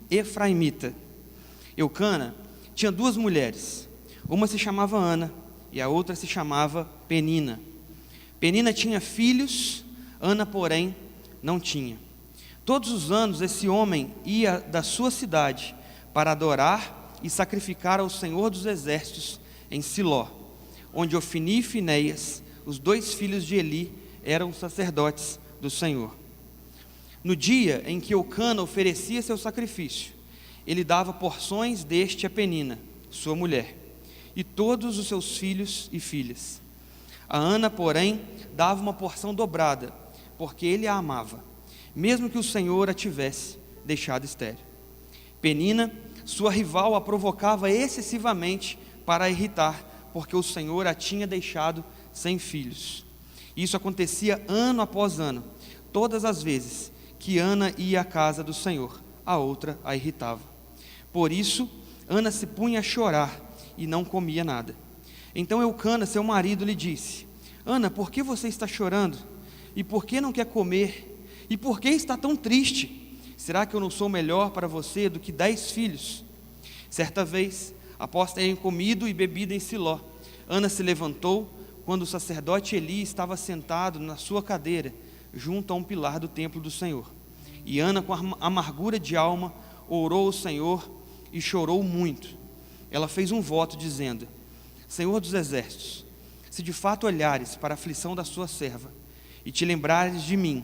efraimita. Eucana tinha 2 mulheres, uma se chamava Ana e a outra se chamava Penina. Penina tinha filhos, Ana, porém, não tinha. Todos os anos esse homem ia da sua cidade para adorar e sacrificar ao Senhor dos Exércitos em Siló, onde Ofni e Finéias, os 2 filhos de Eli, eram sacerdotes do Senhor. No dia em que Eucana oferecia seu sacrifício, ele dava porções deste a Penina, sua mulher, e todos os seus filhos e filhas. A Ana, porém, dava uma porção dobrada, porque ele a amava, mesmo que o Senhor a tivesse deixado estéril. Penina, sua rival, a provocava excessivamente para a irritar, porque o Senhor a tinha deixado sem filhos. Isso acontecia ano após ano. Todas as vezes que Ana ia à casa do Senhor, a outra a irritava. Por isso, Ana se punha a chorar e não comia nada. Então Eucana, seu marido, lhe disse: Ana, por que você está chorando? E por que não quer comer? E por que está tão triste? Será que eu não sou melhor para você do que 10 filhos? Certa vez, após terem comido e bebido em Siló, Ana se levantou quando o sacerdote Eli estava sentado na sua cadeira, junto a um pilar do templo do Senhor. E Ana, com amargura de alma, orou ao Senhor e chorou muito. Ela fez um voto dizendo: Senhor dos Exércitos, se de fato olhares para a aflição da sua serva, e te lembrares de mim,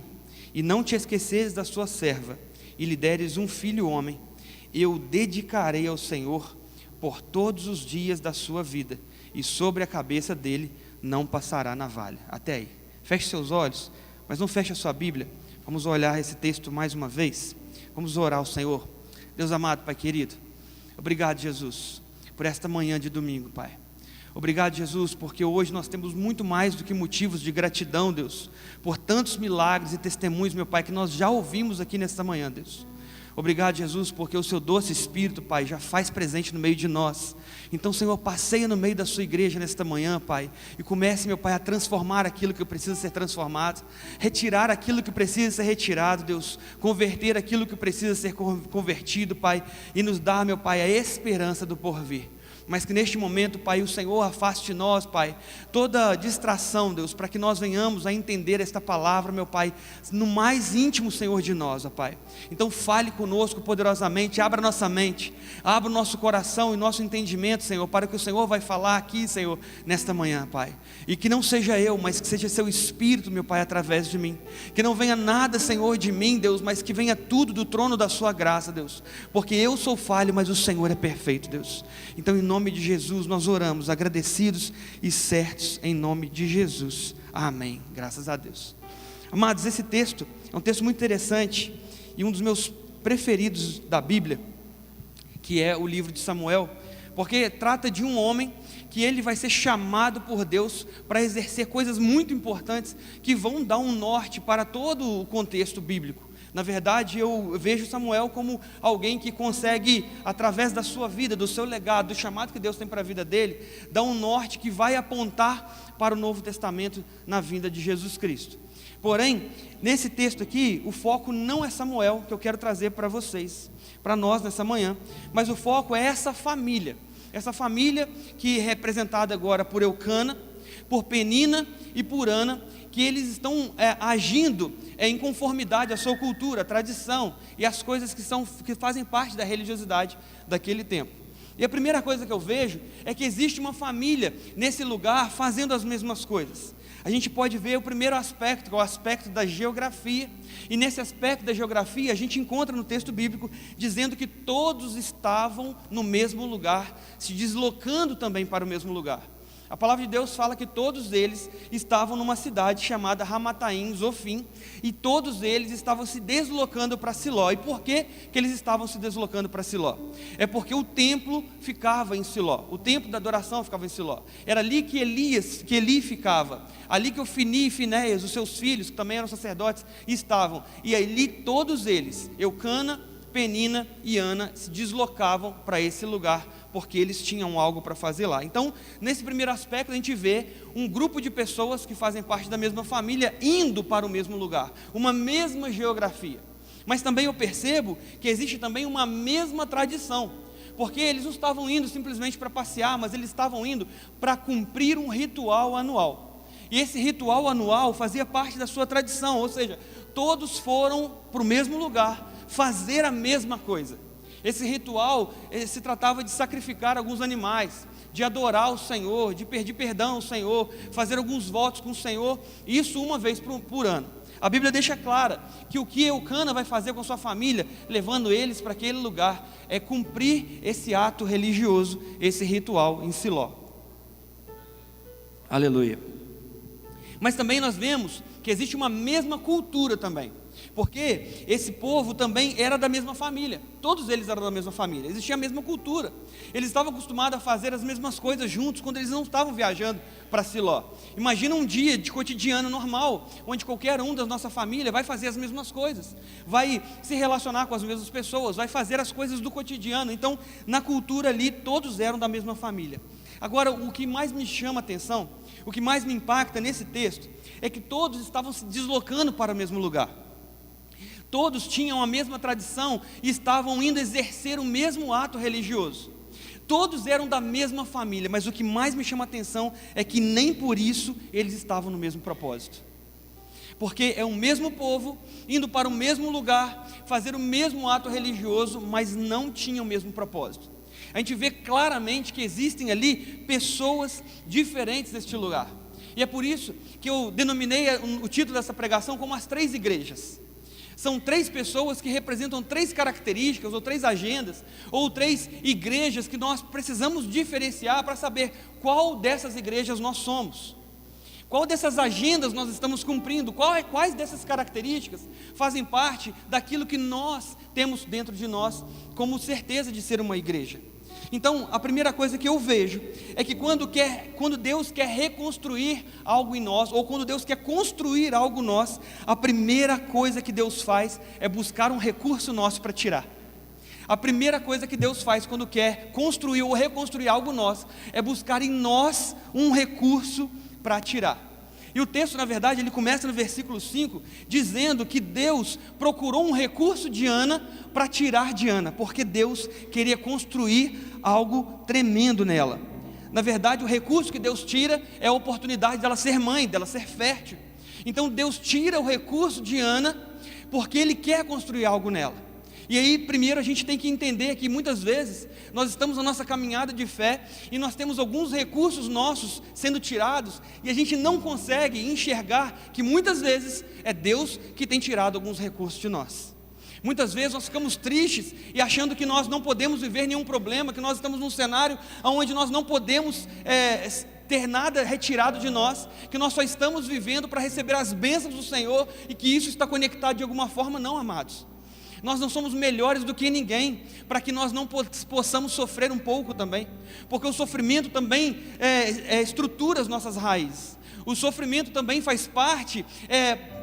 e não te esqueceres da sua serva, e lhe deres um filho homem, eu dedicarei ao Senhor por todos os dias da sua vida, e sobre a cabeça dele não passará navalha. Até aí. Feche seus olhos, mas não feche a sua Bíblia. Vamos olhar esse texto mais uma vez. Vamos orar ao Senhor. Deus amado, Pai querido, obrigado, Jesus, por esta manhã de domingo, Pai. Obrigado, Jesus, porque hoje nós temos muito mais do que motivos de gratidão, Deus, por tantos milagres e testemunhos, meu Pai, que nós já ouvimos aqui nesta manhã, Deus. Obrigado, Jesus, porque o seu doce Espírito, Pai, já faz presente no meio de nós. Então, Senhor, passeia no meio da sua igreja nesta manhã, Pai, e comece, meu Pai, a transformar aquilo que precisa ser transformado, retirar aquilo que precisa ser retirado, Deus, converter aquilo que precisa ser convertido, Pai, e nos dar, meu Pai, a esperança do porvir. Mas que neste momento, Pai, o Senhor afaste de nós, Pai, toda distração, Deus, para que nós venhamos a entender esta palavra, meu Pai, no mais íntimo, Senhor, de nós, ó Pai. Então fale conosco poderosamente, abra nossa mente, abra o nosso coração e nosso entendimento, Senhor, para o que o Senhor vai falar aqui, Senhor, nesta manhã, Pai. E que não seja eu, mas que seja seu Espírito, meu Pai, através de mim. Que não venha nada, Senhor, de mim, Deus, mas que venha tudo do trono da sua graça, Deus. Porque eu sou falho, mas o Senhor é perfeito, Deus. Então, em nome de Jesus, nós oramos, agradecidos e certos, em nome de Jesus. Amém. Graças a Deus. Amados, esse texto é um texto muito interessante e um dos meus preferidos da Bíblia, que é o livro de Samuel, porque trata de um homem que ele vai ser chamado por Deus para exercer coisas muito importantes que vão dar um norte para todo o contexto bíblico. Na verdade, eu vejo Samuel como alguém que consegue, através da sua vida, do seu legado, do chamado que Deus tem para a vida dele, dar um norte que vai apontar para o Novo Testamento na vinda de Jesus Cristo. Porém, nesse texto aqui, o foco não é Samuel, que eu quero trazer para vocês, para nós nessa manhã, mas o foco é essa família que é representada agora por Eucana, por Penina e por Ana, que eles estão agindo em conformidade à sua cultura, à tradição e às coisas que fazem parte da religiosidade daquele tempo. E a primeira coisa que eu vejo é que existe uma família nesse lugar fazendo as mesmas coisas. A gente pode ver o primeiro aspecto, que é o aspecto da geografia, e nesse aspecto da geografia a gente encontra no texto bíblico dizendo que todos estavam no mesmo lugar, se deslocando também para o mesmo lugar. A palavra de Deus fala que todos eles estavam numa cidade chamada Ramataim, Zofim, e todos eles estavam se deslocando para Siló. E por que eles estavam se deslocando para Siló? É porque o templo ficava em Siló, o templo da adoração ficava em Siló. Era ali que Eli ficava, ali que Ofni e Finéias, os seus filhos, que também eram sacerdotes, estavam. E ali todos eles, Eucana, Penina e Ana, se deslocavam para esse lugar, porque eles tinham algo para fazer lá. Então, nesse primeiro aspecto, a gente vê um grupo de pessoas que fazem parte da mesma família, indo para o mesmo lugar, uma mesma geografia. Mas também eu percebo que existe também uma mesma tradição, porque eles não estavam indo simplesmente para passear, mas eles estavam indo para cumprir um ritual anual. E esse ritual anual fazia parte da sua tradição, ou seja, todos foram para o mesmo lugar, fazer a mesma coisa. Esse ritual se tratava de sacrificar alguns animais, de adorar o Senhor, de pedir perdão ao Senhor, fazer alguns votos com o Senhor, isso uma vez por ano. A Bíblia deixa clara que o que Eucana vai fazer com a sua família, levando eles para aquele lugar, é cumprir esse ato religioso, esse ritual em Siló. Aleluia. Mas também nós vemos que existe uma mesma cultura também, porque esse povo também era da mesma família, todos eles eram da mesma família, existia a mesma cultura, eles estavam acostumados a fazer as mesmas coisas juntos, quando eles não estavam viajando para Siló. Imagina um dia de cotidiano normal, onde qualquer um da nossa família vai fazer as mesmas coisas, vai se relacionar com as mesmas pessoas, vai fazer as coisas do cotidiano. Então, na cultura ali, todos eram da mesma família. Agora, o que mais me chama a atenção, o que mais me impacta nesse texto, é que todos estavam se deslocando para o mesmo lugar. Todos tinham a mesma tradição e estavam indo exercer o mesmo ato religioso. Todos eram da mesma família, mas o que mais me chama a atenção é que nem por isso eles estavam no mesmo propósito. Porque é o mesmo povo, indo para o mesmo lugar, fazer o mesmo ato religioso, mas não tinham o mesmo propósito. A gente vê claramente que existem ali pessoas diferentes neste lugar. E é por isso que eu denominei o título dessa pregação como as 3 igrejas. São 3 pessoas que representam 3 características, ou 3 agendas, ou 3 igrejas que nós precisamos diferenciar para saber qual dessas igrejas nós somos. Qual dessas agendas nós estamos cumprindo? Quais dessas características fazem parte daquilo que nós temos dentro de nós como certeza de ser uma igreja? Então, a primeira coisa que eu vejo é que quando Deus quer reconstruir algo em nós, ou quando Deus quer construir algo em nós, a primeira coisa que Deus faz é buscar um recurso nosso para tirar. A primeira coisa que Deus faz quando quer construir ou reconstruir algo em nós, é buscar em nós um recurso para tirar. E o texto, na verdade, ele começa no versículo 5, dizendo que Deus procurou um recurso de Ana para tirar de Ana, porque Deus queria construir algo tremendo nela. Na verdade, o recurso que Deus tira é a oportunidade dela ser mãe, dela ser fértil. Então Deus tira o recurso de Ana, porque Ele quer construir algo nela. E aí, primeiro a gente tem que entender que muitas vezes nós estamos na nossa caminhada de fé e nós temos alguns recursos nossos sendo tirados e a gente não consegue enxergar que muitas vezes é Deus que tem tirado alguns recursos de nós. Muitas vezes nós ficamos tristes e achando que nós não podemos viver nenhum problema, que nós estamos num cenário onde nós não podemos ter nada retirado de nós, que nós só estamos vivendo para receber as bênçãos do Senhor e que isso está conectado de alguma forma. Não, amados. Nós não somos melhores do que ninguém, para que nós não possamos sofrer um pouco também, porque o sofrimento também estrutura as nossas raízes. O sofrimento também faz parte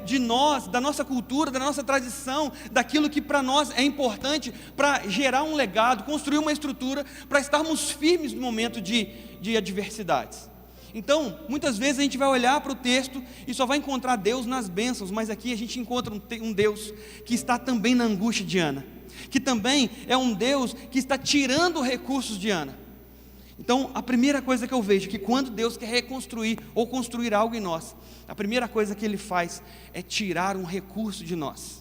de nós, da nossa cultura, da nossa tradição, daquilo que para nós é importante para gerar um legado, construir uma estrutura, para estarmos firmes no momento de adversidades. Então, muitas vezes a gente vai olhar para o texto e só vai encontrar Deus nas bênçãos, mas aqui a gente encontra um Deus que está também na angústia de Ana, que também é um Deus que está tirando recursos de Ana. Então, a primeira coisa que eu vejo é que quando Deus quer reconstruir ou construir algo em nós, a primeira coisa que Ele faz é tirar um recurso de nós.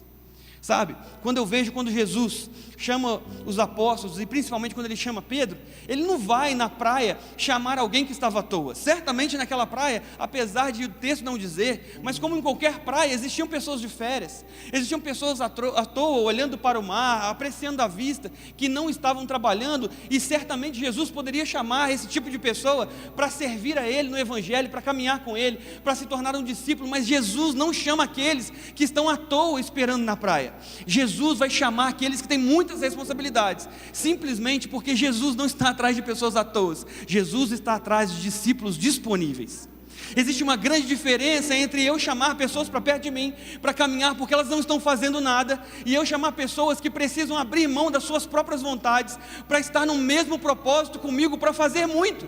Sabe, quando Jesus chama os apóstolos, e principalmente quando Ele chama Pedro, Ele não vai na praia chamar alguém que estava à toa. Certamente naquela praia, apesar de o texto não dizer, mas como em qualquer praia, existiam pessoas de férias, existiam pessoas à toa, olhando para o mar, apreciando a vista, que não estavam trabalhando, e certamente Jesus poderia chamar esse tipo de pessoa para servir a Ele no Evangelho, para caminhar com Ele, para se tornar um discípulo, mas Jesus não chama aqueles que estão à toa esperando na praia. Jesus vai chamar aqueles que têm muitas responsabilidades, simplesmente porque Jesus não está atrás de pessoas à toa, Jesus está atrás de discípulos disponíveis. Existe uma grande diferença entre eu chamar pessoas para perto de mim, para caminhar porque elas não estão fazendo nada, e eu chamar pessoas que precisam abrir mão das suas próprias vontades, para estar no mesmo propósito comigo, para fazer muito.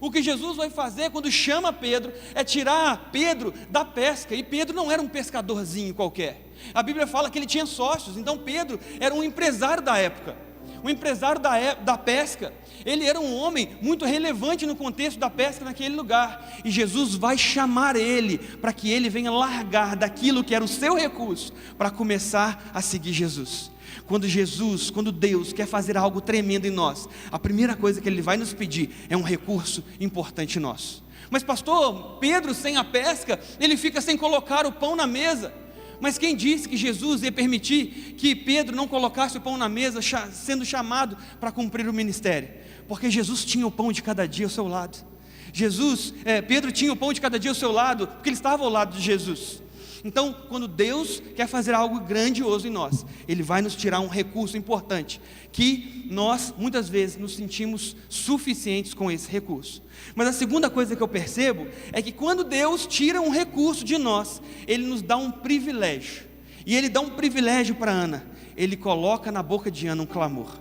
O que Jesus vai fazer quando chama Pedro é tirar Pedro da pesca, e Pedro não era um pescadorzinho qualquer. A Bíblia fala que ele tinha sócios, então Pedro era um empresário da época, um empresário da pesca. Ele era um homem muito relevante no contexto da pesca naquele lugar, e Jesus vai chamar ele para que ele venha largar daquilo que era o seu recurso para começar a seguir Jesus. Quando Deus quer fazer algo tremendo em nós, a primeira coisa que Ele vai nos pedir é um recurso importante nosso. Mas pastor, Pedro sem a pesca, ele fica sem colocar o pão na mesa. Mas quem disse que Jesus ia permitir que Pedro não colocasse o pão na mesa, sendo chamado para cumprir o ministério? Porque Jesus tinha o pão de cada dia ao seu lado. Pedro tinha o pão de cada dia ao seu lado, porque ele estava ao lado de Jesus. Então, quando Deus quer fazer algo grandioso em nós, Ele vai nos tirar um recurso importante, que nós muitas vezes nos sentimos suficientes com esse recurso. Mas a segunda coisa que eu percebo é que quando Deus tira um recurso de nós, Ele nos dá um privilégio. E Ele dá um privilégio para Ana. Ele coloca na boca de Ana um clamor.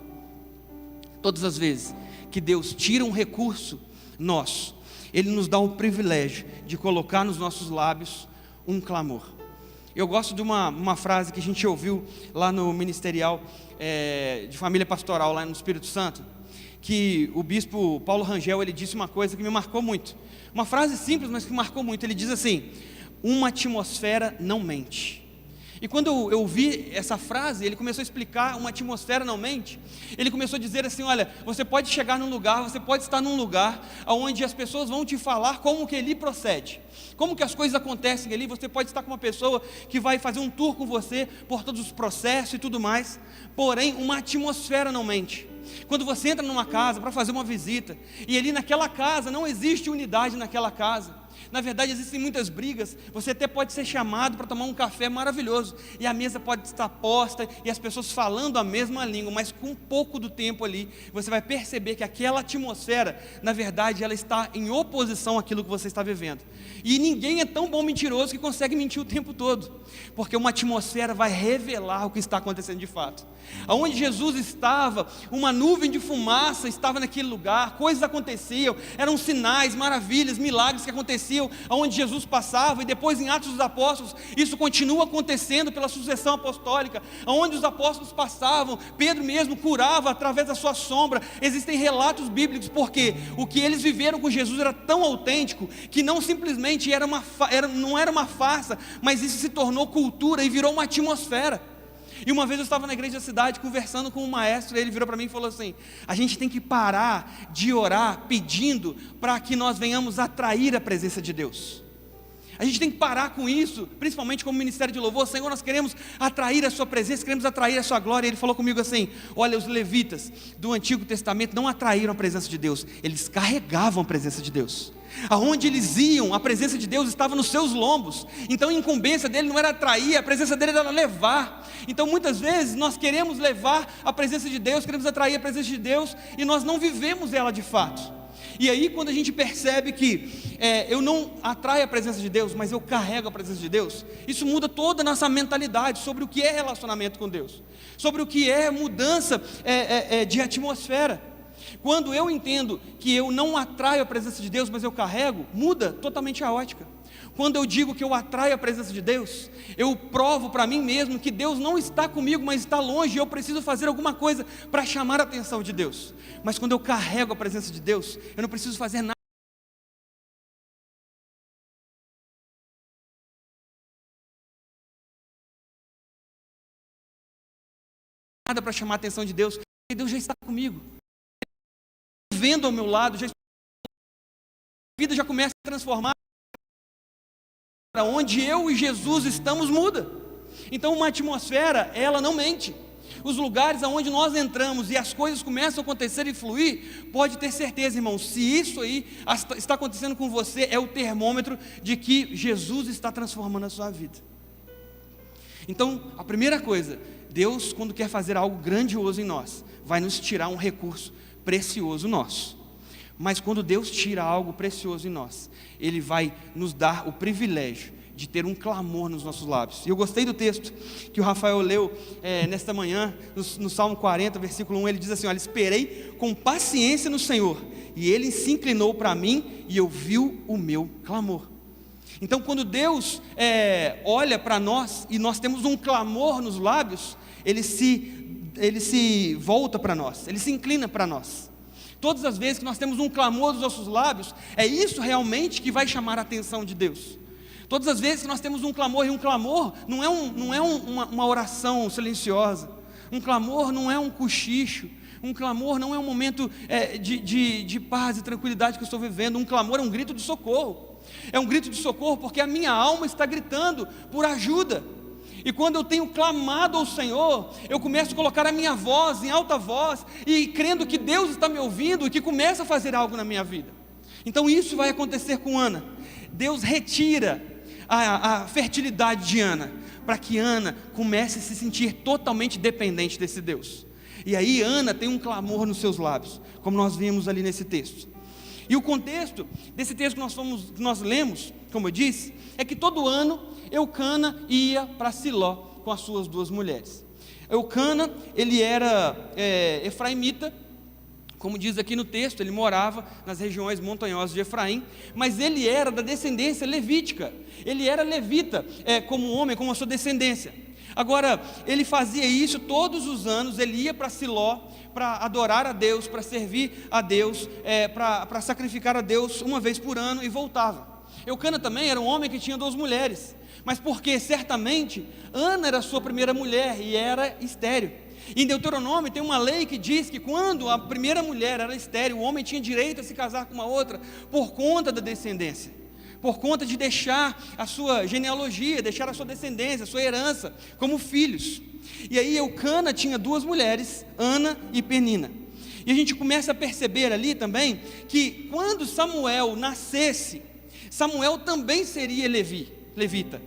Todas as vezes que Deus tira um recurso nosso, Ele nos dá o privilégio de colocar nos nossos lábios um clamor. Eu gosto de uma frase que a gente ouviu lá no ministerial de família pastoral lá no Espírito Santo, que o bispo Paulo Rangel, ele disse uma coisa que me marcou muito, uma frase simples, mas que marcou muito. Ele diz assim: uma atmosfera não mente. E quando eu ouvi essa frase, ele começou a explicar uma atmosfera não mente. Ele começou a dizer assim: olha, você pode chegar num lugar, você pode estar num lugar onde as pessoas vão te falar como que ali procede, como que as coisas acontecem ali. Você pode estar com uma pessoa que vai fazer um tour com você por todos os processos e tudo mais, porém uma atmosfera não mente. Quando você entra numa casa para fazer uma visita, e ali naquela casa não existe unidade naquela casa, na verdade existem muitas brigas, você até pode ser chamado para tomar um café maravilhoso, e a mesa pode estar posta, e as pessoas falando a mesma língua, mas com um pouco do tempo ali, você vai perceber que aquela atmosfera, na verdade, ela está em oposição àquilo que você está vivendo. E ninguém é tão bom mentiroso que consegue mentir o tempo todo, porque uma atmosfera vai revelar o que está acontecendo de fato. Aonde Jesus estava, uma nuvem de fumaça estava naquele lugar, coisas aconteciam, eram sinais, maravilhas, milagres que aconteciam aonde Jesus passava. E depois em Atos dos Apóstolos, isso continua acontecendo pela sucessão apostólica, aonde os apóstolos passavam, Pedro mesmo curava através da sua sombra. Existem relatos bíblicos, porque o que eles viveram com Jesus era tão autêntico, que não simplesmente não era uma farsa, mas isso se tornou cultura e virou uma atmosfera. E uma vez eu estava na igreja da cidade conversando com um maestro, e ele virou para mim e falou assim: a gente tem que parar de orar pedindo para que nós venhamos atrair a presença de Deus. A gente tem que parar com isso, principalmente como ministério de louvor. Senhor, nós queremos atrair a sua presença, queremos atrair a sua glória. E ele falou comigo assim: olha, os levitas do Antigo Testamento não atraíram a presença de Deus, eles carregavam a presença de Deus. Aonde eles iam, a presença de Deus estava nos seus lombos. Então a incumbência dele não era atrair, a presença dele era levar. Então muitas vezes nós queremos levar a presença de Deus, queremos atrair a presença de Deus, e nós não vivemos ela de fato. E aí quando a gente percebe que eu não atraio a presença de Deus, mas eu carrego a presença de Deus, isso muda toda a nossa mentalidade sobre o que é relacionamento com Deus, sobre o que é mudança de atmosfera. Quando eu entendo que eu não atraio a presença de Deus, mas eu carrego, muda totalmente a ótica. Quando eu digo que eu atraio a presença de Deus, eu provo para mim mesmo que Deus não está comigo, mas está longe, e eu preciso fazer alguma coisa para chamar a atenção de Deus. Mas quando eu carrego a presença de Deus, eu não preciso fazer nada para chamar a atenção de Deus, porque Deus já está comigo, vendo ao meu lado, a vida já começa a transformar. Onde eu e Jesus estamos muda. Então uma atmosfera, ela não mente. Os lugares aonde nós entramos e as coisas começam a acontecer e fluir, pode ter certeza, irmão, se isso aí está acontecendo com você, é o termômetro de que Jesus está transformando a sua vida. Então a primeira coisa, Deus, quando quer fazer algo grandioso em nós, vai nos tirar um recurso precioso nosso. Mas quando Deus tira algo precioso em nós, Ele vai nos dar o privilégio de ter um clamor nos nossos lábios. E eu gostei do texto que o Rafael leu nesta manhã, no Salmo 40, versículo 1, ele diz assim: olha, esperei com paciência no Senhor, e ele se inclinou para mim e ouviu o meu clamor. Então, quando Deus olha para nós e nós temos um clamor nos lábios, Ele se volta para nós, Ele se inclina para nós. Todas as vezes que nós temos um clamor nos nossos lábios, é isso realmente que vai chamar a atenção de Deus. Todas as vezes que nós temos um clamor, e um clamor não é uma oração silenciosa, um clamor não é um cochicho, um clamor não é um momento de paz e tranquilidade que eu estou vivendo. Um clamor é um grito de socorro. É um grito de socorro porque a minha alma está gritando por ajuda. E quando eu tenho clamado ao Senhor, eu começo a colocar a minha voz em alta voz, e crendo que Deus está me ouvindo e que começa a fazer algo na minha vida. Então isso vai acontecer com Ana. Deus retira a fertilidade de Ana, para que Ana comece a se sentir totalmente dependente desse Deus. E aí Ana tem um clamor nos seus lábios, como nós vimos ali nesse texto. E o contexto desse texto que nós lemos, como eu disse, é que todo ano Eucana ia para Siló com as suas duas mulheres. Eucana, ele era efraimita, como diz aqui no texto, ele morava nas regiões montanhosas de Efraim, mas ele era da descendência levítica, ele era levita, como homem, como a sua descendência. Agora, ele fazia isso todos os anos, ele ia para Siló, para adorar a Deus, para servir a Deus, para sacrificar a Deus uma vez por ano e voltava. Eucana também era um homem que tinha duas mulheres, mas porque certamente Ana era sua primeira mulher e era estéril. Em Deuteronômio tem uma lei que diz que quando a primeira mulher era estéril, o homem tinha direito a se casar com uma outra por conta da descendência, por conta de deixar a sua genealogia, deixar a sua descendência, a sua herança como filhos. E aí Eucana tinha duas mulheres, Ana e Penina. E a gente começa a perceber ali também que quando Samuel nascesse, Samuel também seria levita.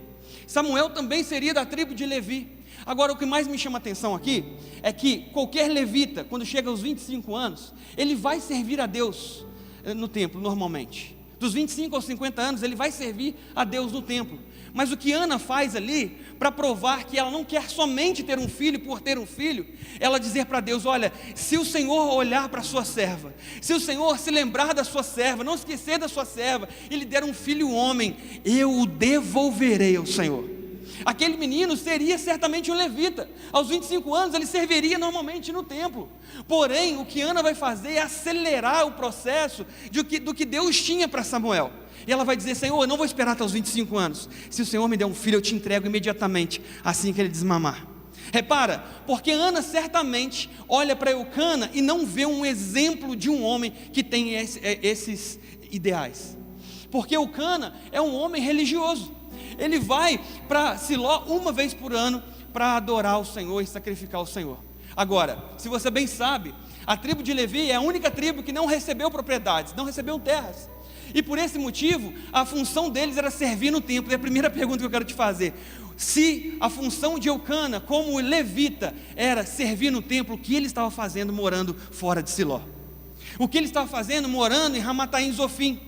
Samuel também seria da tribo de Levi. Agora, o que mais me chama a atenção aqui é que qualquer levita, quando chega aos 25 anos, ele vai servir a Deus no templo normalmente. Dos 25 aos 50 anos, ele vai servir a Deus no templo. Mas o que Ana faz ali, para provar que ela não quer somente ter um filho por ter um filho, ela dizer para Deus: olha, se o Senhor olhar para a sua serva, se o Senhor se lembrar da sua serva, não esquecer da sua serva, e lhe der um filho homem, eu o devolverei ao Senhor. Aquele menino seria certamente um levita. Aos 25 anos ele serviria normalmente no templo. Porém, o que Ana vai fazer é acelerar o processo do que Deus tinha para Samuel. E ela vai dizer: Senhor, eu não vou esperar até os 25 anos. Se o Senhor me der um filho, eu te entrego imediatamente, assim que ele desmamar. Repara, porque Ana certamente olha para Eucana e não vê um exemplo de um homem que tem esses ideais. Porque Eucana é um homem religioso. Ele vai para Siló uma vez por ano para adorar o Senhor e sacrificar o Senhor. Agora, se você bem sabe, a tribo de Levi é a única tribo que não recebeu propriedades, não recebeu terras. E por esse motivo, a função deles era servir no templo. E a primeira pergunta que eu quero te fazer: se a função de Eucana como levita era servir no templo, o que ele estava fazendo morando fora de Siló? O que ele estava fazendo morando em Ramataim Zofim?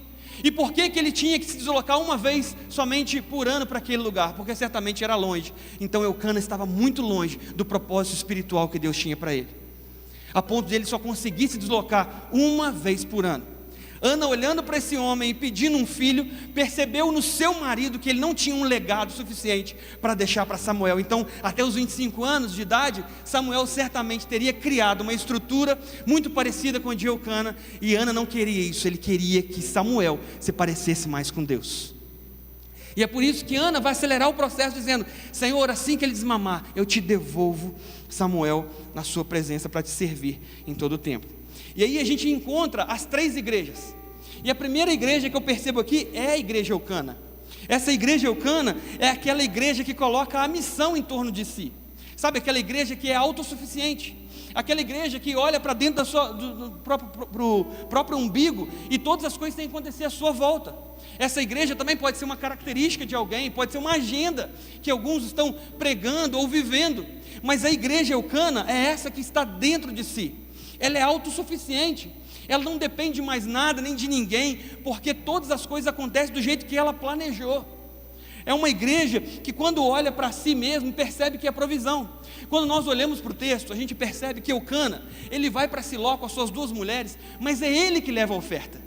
E por que ele tinha que se deslocar uma vez somente por ano para aquele lugar? Porque certamente era longe. Então Eucana estava muito longe do propósito espiritual que Deus tinha para ele, a ponto de ele só conseguir se deslocar uma vez por ano. Ana, olhando para esse homem e pedindo um filho, percebeu no seu marido que ele não tinha um legado suficiente para deixar para Samuel. Então, até os 25 anos de idade, Samuel certamente teria criado uma estrutura muito parecida com a de Eucana. E Ana não queria isso, ele queria que Samuel se parecesse mais com Deus. E é por isso que Ana vai acelerar o processo dizendo: Senhor, assim que ele desmamar, eu te devolvo Samuel na sua presença para te servir em todo o tempo. E aí a gente encontra as três igrejas. E a primeira igreja que eu percebo aqui é a igreja Eucana. Essa igreja Eucana é aquela igreja que coloca a missão em torno de si. Sabe, aquela igreja que é autossuficiente. Aquela igreja que olha para dentro do próprio umbigo e todas as coisas têm que acontecer à sua volta. Essa igreja também pode ser uma característica de alguém, pode ser uma agenda que alguns estão pregando ou vivendo. Mas a igreja Eucana é essa que está dentro de si. Ela é autossuficiente, ela não depende de mais nada nem de ninguém, porque todas as coisas acontecem do jeito que ela planejou. É uma igreja que quando olha para si mesmo percebe que é provisão. Quando nós olhamos para o texto, a gente percebe que Eucana, ele vai para Siló com as suas 2 mulheres, mas é ele que leva a oferta.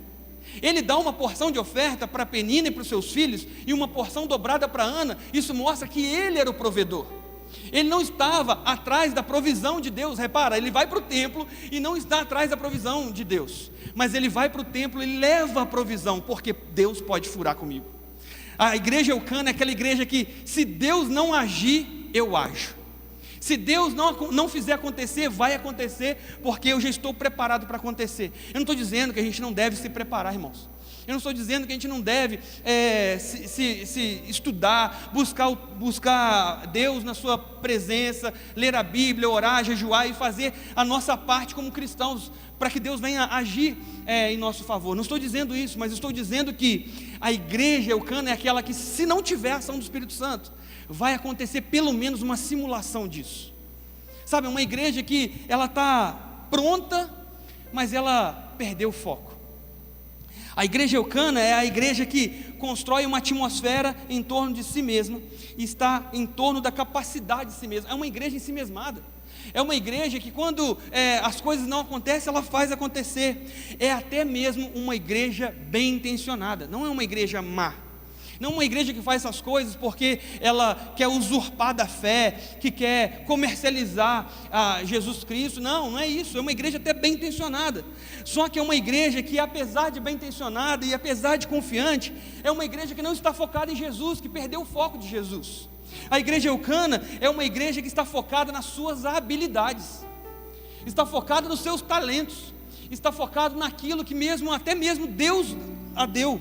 Ele dá uma porção de oferta para Penina e para os seus filhos, e uma porção dobrada para Ana. Isso mostra que ele era o provedor. Ele não estava atrás da provisão de Deus. Repara, ele vai para o templo e não está atrás da provisão de Deus, mas ele vai para o templo e leva a provisão, porque Deus pode furar comigo. A igreja Eucana é aquela igreja que, se Deus não agir, eu ajo. Se Deus não fizer acontecer, vai acontecer, porque eu já estou preparado para acontecer. Eu não estou dizendo que a gente não deve se preparar, irmãos. Eu não estou dizendo que a gente não deve se estudar, buscar Deus na sua presença, ler a Bíblia, orar, jejuar e fazer a nossa parte como cristãos, para que Deus venha agir em nosso favor. Não estou dizendo isso, mas estou dizendo que a igreja Eucana é aquela que, se não tiver a ação do Espírito Santo, vai acontecer pelo menos uma simulação disso. Sabe, uma igreja que ela está pronta, mas ela perdeu o foco. A igreja Eucana é a igreja que constrói uma atmosfera em torno de si mesma, e está em torno da capacidade de si mesma. É uma igreja ensimesmada. É uma igreja que, quando as coisas não acontecem, ela faz acontecer. É até mesmo uma igreja bem intencionada. Não é uma igreja má. Não é uma igreja que faz essas coisas porque ela quer usurpar da fé, que quer comercializar Jesus Cristo. Não é isso. É uma igreja até bem intencionada. Só que é uma igreja que, apesar de bem intencionada e apesar de confiante, é uma igreja que não está focada em Jesus, que perdeu o foco de Jesus. A igreja Eucana é uma igreja que está focada nas suas habilidades, está focada nos seus talentos, está focado naquilo que até mesmo Deus a deu.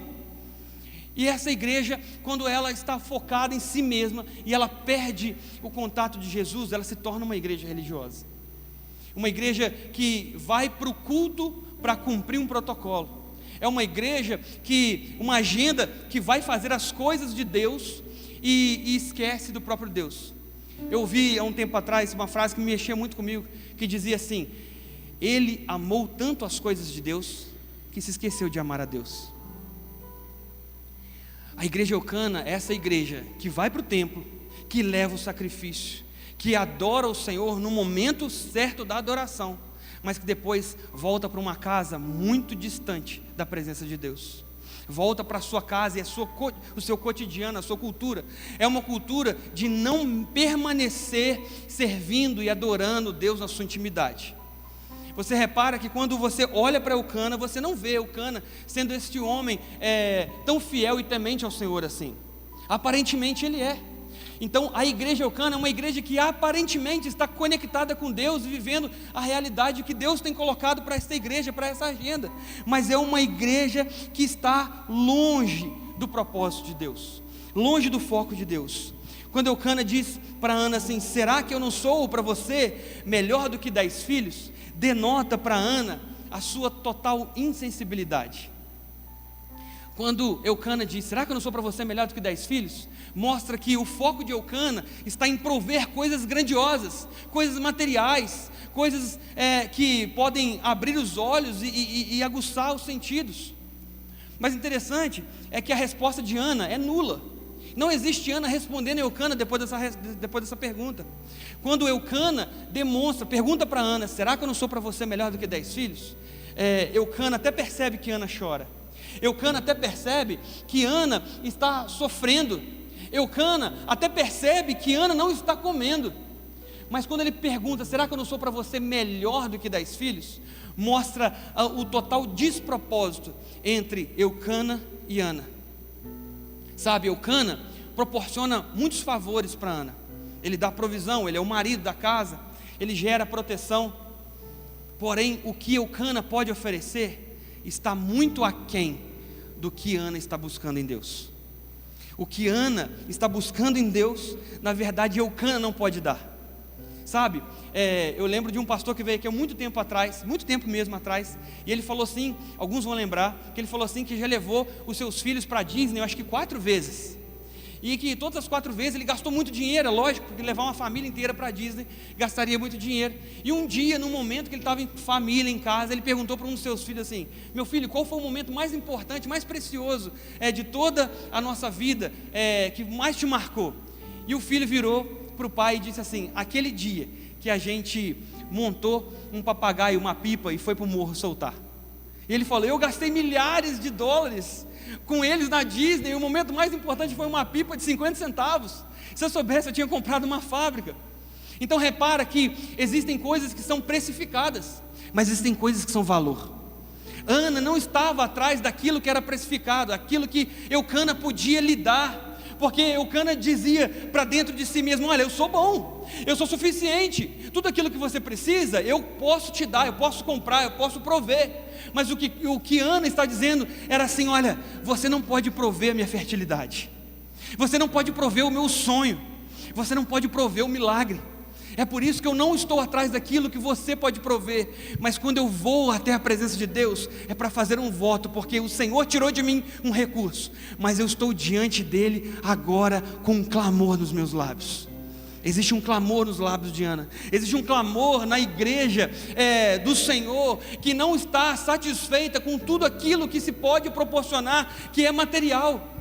E essa igreja, quando ela está focada em si mesma e ela perde o contato de Jesus, ela se torna uma igreja religiosa. Uma igreja que vai para o culto para cumprir um protocolo. É uma igreja uma agenda que vai fazer as coisas de Deus e esquece do próprio Deus. Eu ouvi há um tempo atrás uma frase que mexia muito comigo, que dizia assim: ele amou tanto as coisas de Deus que se esqueceu de amar a Deus. A igreja Eucana é essa igreja que vai para o templo, que leva o sacrifício, que adora o Senhor no momento certo da adoração, mas que depois volta para uma casa muito distante da presença de Deus. Volta para a sua casa e o seu cotidiano, a sua cultura. É uma cultura de não permanecer servindo e adorando Deus na sua intimidade. Você repara que quando você olha para Eucana, você não vê Eucana sendo este homem tão fiel e temente ao Senhor assim. Aparentemente ele é. Então a igreja Eucana é uma igreja que aparentemente está conectada com Deus e vivendo a realidade que Deus tem colocado para esta igreja, para essa agenda. Mas é uma igreja que está longe do propósito de Deus, longe do foco de Deus. Quando Eucana diz para Ana assim: será que eu não sou para você melhor do que 10 filhos? Denota para Ana a sua total insensibilidade. Quando Eucana diz: será que eu não sou para você melhor do que 10 filhos? Mostra que o foco de Eucana está em prover coisas grandiosas, coisas materiais, coisas que podem abrir os olhos e aguçar os sentidos. Mas interessante é que a resposta de Ana é nula. Não existe Ana respondendo a Eucana depois dessa pergunta. Quando Eucana pergunta para Ana: será que eu não sou para você melhor do que 10 filhos? Eucana até percebe que Ana chora. Eucana até percebe que Ana está sofrendo. Eucana até percebe que Ana não está comendo. Mas quando ele pergunta: será que eu não sou para você melhor do que 10 filhos? Mostra o total despropósito entre Eucana e Ana. Sabe, Eucana proporciona muitos favores para Ana. Ele dá provisão, ele é o marido da casa, ele gera proteção. Porém, o que Eucana pode oferecer está muito aquém do que Ana está buscando em Deus. O que Ana está buscando em Deus, na verdade, Eucana não pode dar. Sabe, eu lembro de um pastor que veio aqui há muito tempo atrás, muito tempo mesmo atrás, e ele falou assim, alguns vão lembrar, que ele falou assim, que já levou os seus filhos para a Disney, eu acho que 4 vezes. e que todas as 4 vezes ele gastou muito dinheiro, é lógico, porque levar uma família inteira para a Disney gastaria muito dinheiro. E um dia, no momento que ele estava em família, em casa, ele perguntou para um dos seus filhos assim: meu filho, qual foi o momento mais importante, mais precioso de toda a nossa vida, que mais te marcou? E o filho virou para o pai e disse assim: aquele dia que a gente montou um papagaio, uma pipa e foi para o morro soltar. E ele falou: eu gastei milhares de dólares com eles na Disney, e o momento mais importante foi uma pipa de 50 centavos. Se eu soubesse, eu tinha comprado uma fábrica. Então repara que existem coisas que são precificadas, mas existem coisas que são valor. Ana não estava atrás daquilo que era precificado, aquilo que Eucana podia lhe dar, porque Eucana dizia para dentro de si mesmo: olha, eu sou bom, eu sou suficiente, tudo aquilo que você precisa eu posso te dar, eu posso comprar, eu posso prover. Mas o que Ana está dizendo era assim: olha, você não pode prover a minha fertilidade, você não pode prover o meu sonho, você não pode prover o milagre. É por isso que eu não estou atrás daquilo que você pode prover, mas quando eu vou até a presença de Deus, é para fazer um voto, porque o Senhor tirou de mim um recurso, mas eu estou diante dEle agora com um clamor nos meus lábios. Existe um clamor nos lábios de Ana, existe um clamor na igreja do Senhor, que não está satisfeita com tudo aquilo que se pode proporcionar, que é material.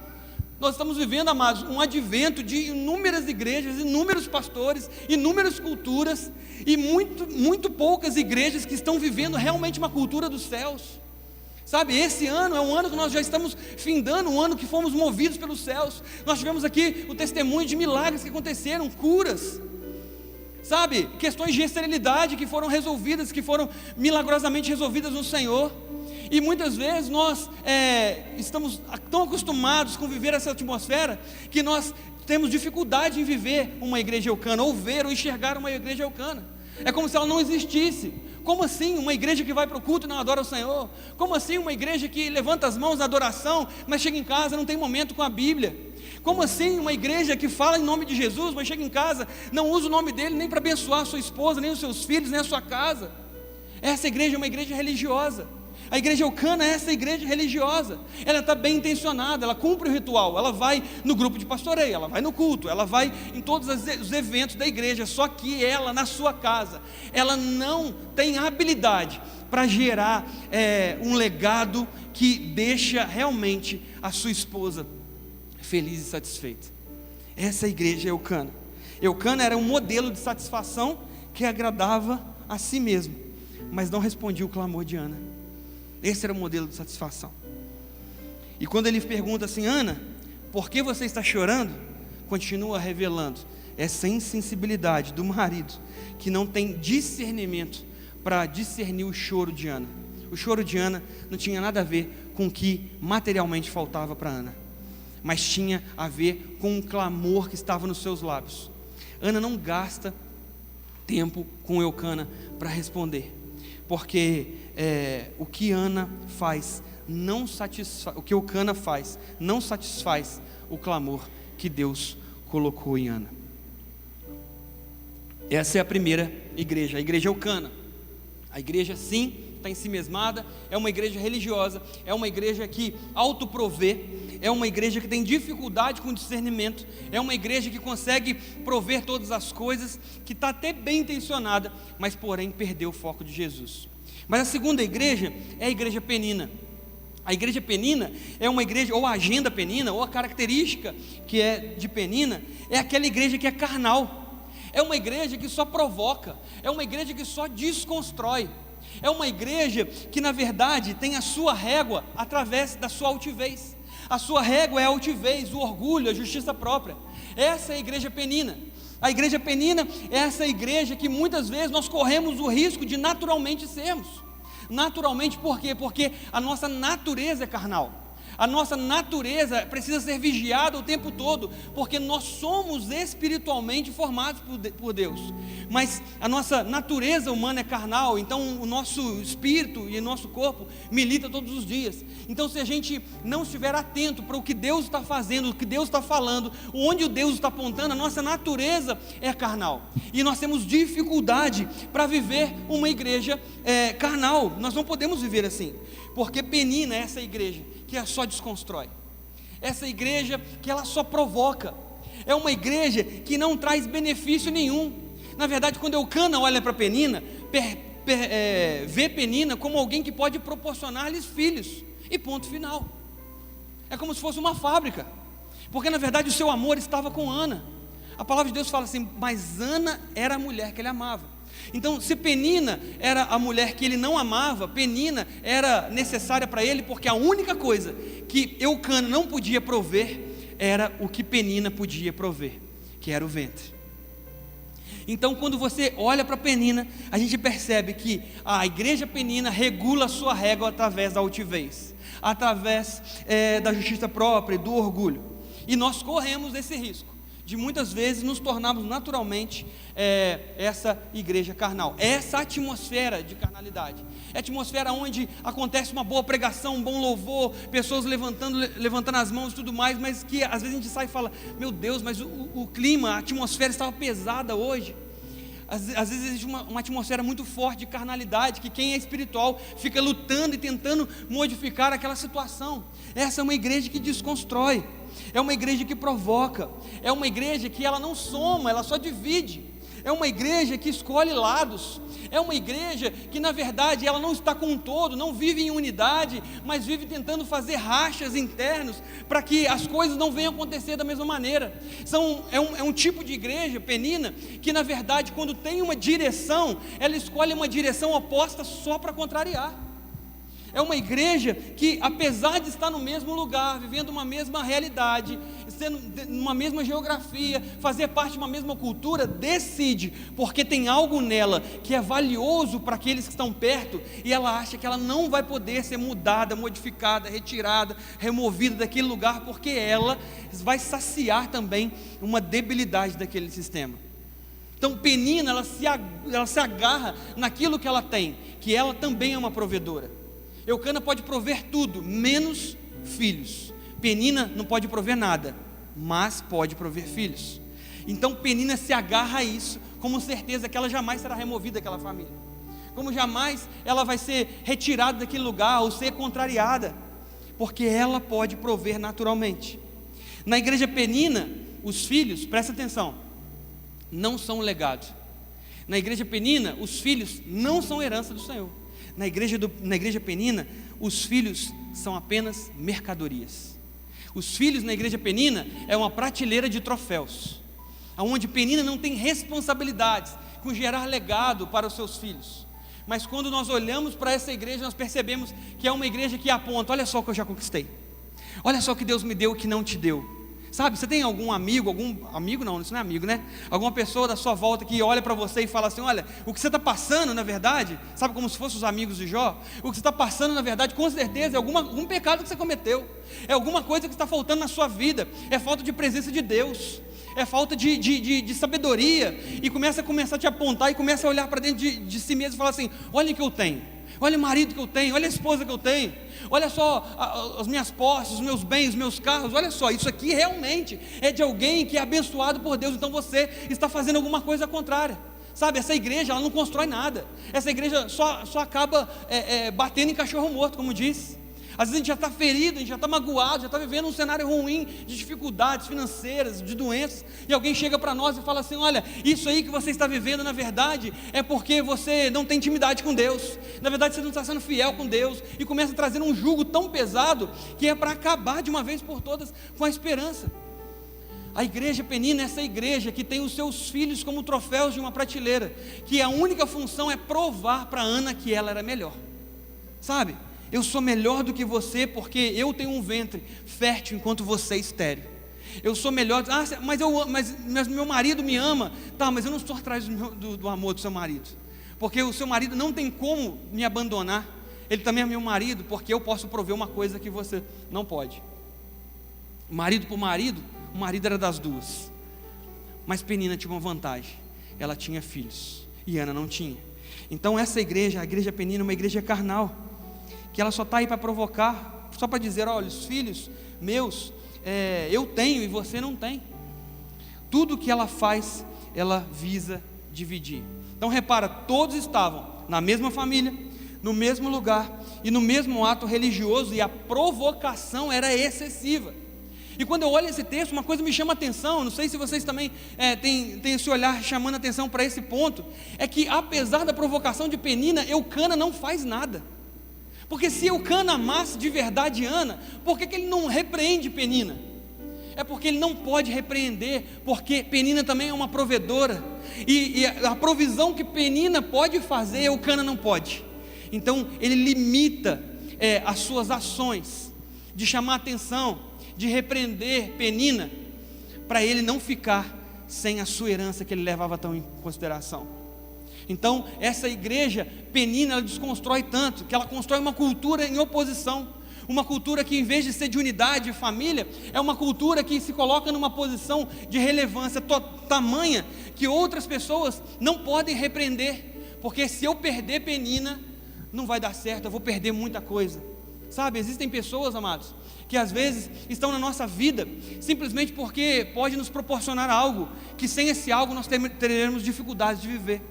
Nós estamos vivendo, amados, um advento de inúmeras igrejas, inúmeros pastores, inúmeras culturas, e muito poucas igrejas que estão vivendo realmente uma cultura dos céus. Sabe, esse ano é um ano que nós já estamos findando, um ano que fomos movidos pelos céus. Nós tivemos aqui o testemunho de milagres que aconteceram, curas, sabe, questões de esterilidade que foram resolvidas, que foram milagrosamente resolvidas no Senhor. E muitas vezes nós estamos tão acostumados com viver essa atmosfera, que nós temos dificuldade em viver uma igreja Eucana, ou ver ou enxergar uma igreja Eucana. É como se ela não existisse. Como assim uma igreja que vai para o culto e não adora o Senhor? Como assim uma igreja que levanta as mãos na adoração, mas chega em casa não tem momento com a Bíblia? Como assim uma igreja que fala em nome de Jesus, mas chega em casa, não usa o nome dele nem para abençoar a sua esposa, nem os seus filhos, nem a sua casa? Essa igreja é uma igreja religiosa. A igreja Eucana é essa igreja religiosa. Ela está bem intencionada, ela cumpre o ritual, ela vai no grupo de pastoreio, ela vai no culto, ela vai em todos os eventos da igreja. Só que ela, na sua casa, ela não tem habilidade para gerar um legado que deixa realmente a sua esposa feliz e satisfeita. Essa igreja é Eucana. Eucana era um modelo de satisfação que agradava a si mesmo, mas não respondia o clamor de Ana. Esse era o modelo de satisfação. E quando ele pergunta assim: Ana, por que você está chorando? Continua revelando essa insensibilidade do marido, que não tem discernimento para discernir o choro de Ana. O choro de Ana não tinha nada a ver com o que materialmente faltava para Ana, mas tinha a ver com um clamor que estava nos seus lábios. Ana não gasta tempo com Eucana para responder, porque o que Ana faz não satisfaz, o que Eucana faz não satisfaz o clamor que Deus colocou em Ana. Essa é a primeira igreja, a igreja Eucana. A igreja, sim, está ensimesmada, é uma igreja religiosa, é uma igreja que autoprovê, é uma igreja que tem dificuldade com discernimento, é uma igreja que consegue prover todas as coisas, que está até bem intencionada, mas porém perdeu o foco de Jesus. Mas a segunda igreja é a igreja Penina. A igreja Penina é uma igreja, ou a agenda Penina, ou a característica que é de Penina, é aquela igreja que é carnal, é uma igreja que só provoca, é uma igreja que só desconstrói, é uma igreja que na verdade tem a sua régua através da sua altivez. A sua régua é a altivez, o orgulho, a justiça própria. Essa é a igreja Penina. A igreja Penina é essa igreja que muitas vezes nós corremos o risco de naturalmente sermos. Naturalmente, por quê? Porque a nossa natureza é carnal. A nossa natureza precisa ser vigiada o tempo todo, porque nós somos espiritualmente formados por Deus, mas a nossa natureza humana é carnal, então o nosso espírito e o nosso corpo milita todos os dias. Então se a gente não estiver atento para o que Deus está fazendo, o que Deus está falando, onde o Deus está apontando, a nossa natureza é carnal, e nós temos dificuldade para viver uma igreja carnal. Nós não podemos viver assim, porque Penina é essa igreja que só desconstrói, essa igreja que ela só provoca, é uma igreja que não traz benefício nenhum. Na verdade, quando Eucana olha para Penina, vê Penina como alguém que pode proporcionar-lhes filhos, e ponto final. É como se fosse uma fábrica, porque na verdade o seu amor estava com Ana. A palavra de Deus fala assim: mas Ana era a mulher que ele amava. Então, se Penina era a mulher que ele não amava, Penina era necessária para ele, porque a única coisa que Eucana não podia prover era o que Penina podia prover, que era o ventre. Então, quando você olha para Penina, a gente percebe que a igreja Penina regula a sua régua através da altivez, através da justiça própria e do orgulho. E nós corremos esse risco de muitas vezes nos tornarmos naturalmente essa igreja carnal, essa atmosfera de carnalidade, é a atmosfera onde acontece uma boa pregação, um bom louvor, pessoas levantando as mãos e tudo mais, mas que às vezes a gente sai e fala: meu Deus, mas o clima, a atmosfera estava pesada hoje. Às vezes existe uma atmosfera muito forte de carnalidade, que quem é espiritual fica lutando e tentando modificar aquela situação. Essa é uma igreja que desconstrói, é uma igreja que provoca, é uma igreja que ela não soma, ela só divide, é uma igreja que escolhe lados, é uma igreja que na verdade ela não está com um todo, não vive em unidade, mas vive tentando fazer rachas internos, para que as coisas não venham acontecer da mesma maneira. É um tipo de igreja, Penina, que na verdade quando tem uma direção, ela escolhe uma direção oposta só para contrariar. É uma igreja que, apesar de estar no mesmo lugar, vivendo uma mesma realidade, sendo numa mesma geografia, fazer parte de uma mesma cultura, decide, porque tem algo nela que é valioso para aqueles que estão perto, e ela acha que ela não vai poder ser mudada, modificada, retirada, removida daquele lugar, porque ela vai saciar também uma debilidade daquele sistema. Então Penina, ela se agarra naquilo que ela tem, que ela também é uma provedora. Eucana pode prover tudo, menos filhos. Penina não pode prover nada, mas pode prover filhos. Então Penina se agarra a isso, como certeza que ela jamais será removida daquela família, como jamais ela vai ser retirada daquele lugar, ou ser contrariada, porque ela pode prover naturalmente. Na igreja Penina, os filhos, presta atenção, não são legado. Na igreja Penina, os filhos não são herança do Senhor. Na igreja Penina, os filhos são apenas mercadorias. Os filhos na igreja Penina é uma prateleira de troféus, onde Penina não tem responsabilidades com gerar legado para os seus filhos. Mas quando nós olhamos para essa igreja, nós percebemos que é uma igreja que aponta: olha só o que eu já conquistei, olha só o que Deus me deu que não te deu. Sabe, você tem algum amigo, não, isso não é amigo, né? Alguma pessoa da sua volta que olha para você e fala assim: olha, o que você está passando na verdade, sabe, como se fossem os amigos de Jó, o que você está passando na verdade com certeza é algum pecado que você cometeu, é alguma coisa que está faltando na sua vida, é falta de presença de Deus, é falta de sabedoria, e começa a te apontar, e começa a olhar para dentro de si mesmo e falar assim: olha o que eu tenho, olha o marido que eu tenho, olha a esposa que eu tenho, olha só as minhas posses, os meus bens, os meus carros, olha só, isso aqui realmente é de alguém que é abençoado por Deus, então você está fazendo alguma coisa contrária. Sabe, essa igreja ela não constrói nada, essa igreja só acaba batendo em cachorro morto, como diz. Às vezes a gente já está ferido, a gente já está magoado, já está vivendo um cenário ruim de dificuldades financeiras, de doenças, e alguém chega para nós e fala assim: olha, isso aí que você está vivendo na verdade é porque você não tem intimidade com Deus, na verdade você não está sendo fiel com Deus, e começa a trazer um jugo tão pesado que é para acabar de uma vez por todas com a esperança. A igreja Penina é essa igreja que tem os seus filhos como troféus de uma prateleira, que a única função é provar para Ana que ela era melhor. Sabe, eu sou melhor do que você porque eu tenho um ventre fértil enquanto você é estéril. Eu sou melhor, mas meu marido me ama. Tá, mas eu não estou atrás do amor do seu marido, porque o seu marido não tem como me abandonar. Ele também é meu marido, porque eu posso prover uma coisa que você não pode. Marido por marido, o marido era das duas. Mas Penina tinha uma vantagem, ela tinha filhos, e Ana não tinha. Então essa igreja, a igreja Penina, é uma igreja carnal, que ela só está aí para provocar, só para dizer: olha, os filhos meus, eu tenho e você não tem. Tudo que ela faz, ela visa dividir. Então repara, todos estavam na mesma família, no mesmo lugar e no mesmo ato religioso, e a provocação era excessiva. E quando eu olho esse texto, uma coisa me chama a atenção, não sei se vocês também têm esse olhar chamando a atenção para esse ponto, é que apesar da provocação de Penina, Eucana não faz nada. Porque se Eucana amasse de verdade Ana, por que ele não repreende Penina? É porque ele não pode repreender, porque Penina também é uma provedora, e a provisão que Penina pode fazer, Eucana não pode. Então ele limita as suas ações, de chamar a atenção, de repreender Penina, para ele não ficar sem a sua herança que ele levava tão em consideração. Então essa igreja Penina, ela desconstrói tanto, que ela constrói uma cultura em oposição, uma cultura que, em vez de ser de unidade e família, é uma cultura que se coloca numa posição de relevância tamanha, que outras pessoas não podem repreender, porque se eu perder Penina, não vai dar certo, eu vou perder muita coisa. Sabe, existem pessoas, amados, que às vezes estão na nossa vida simplesmente porque pode nos proporcionar algo, que sem esse algo nós teremos dificuldades de viver.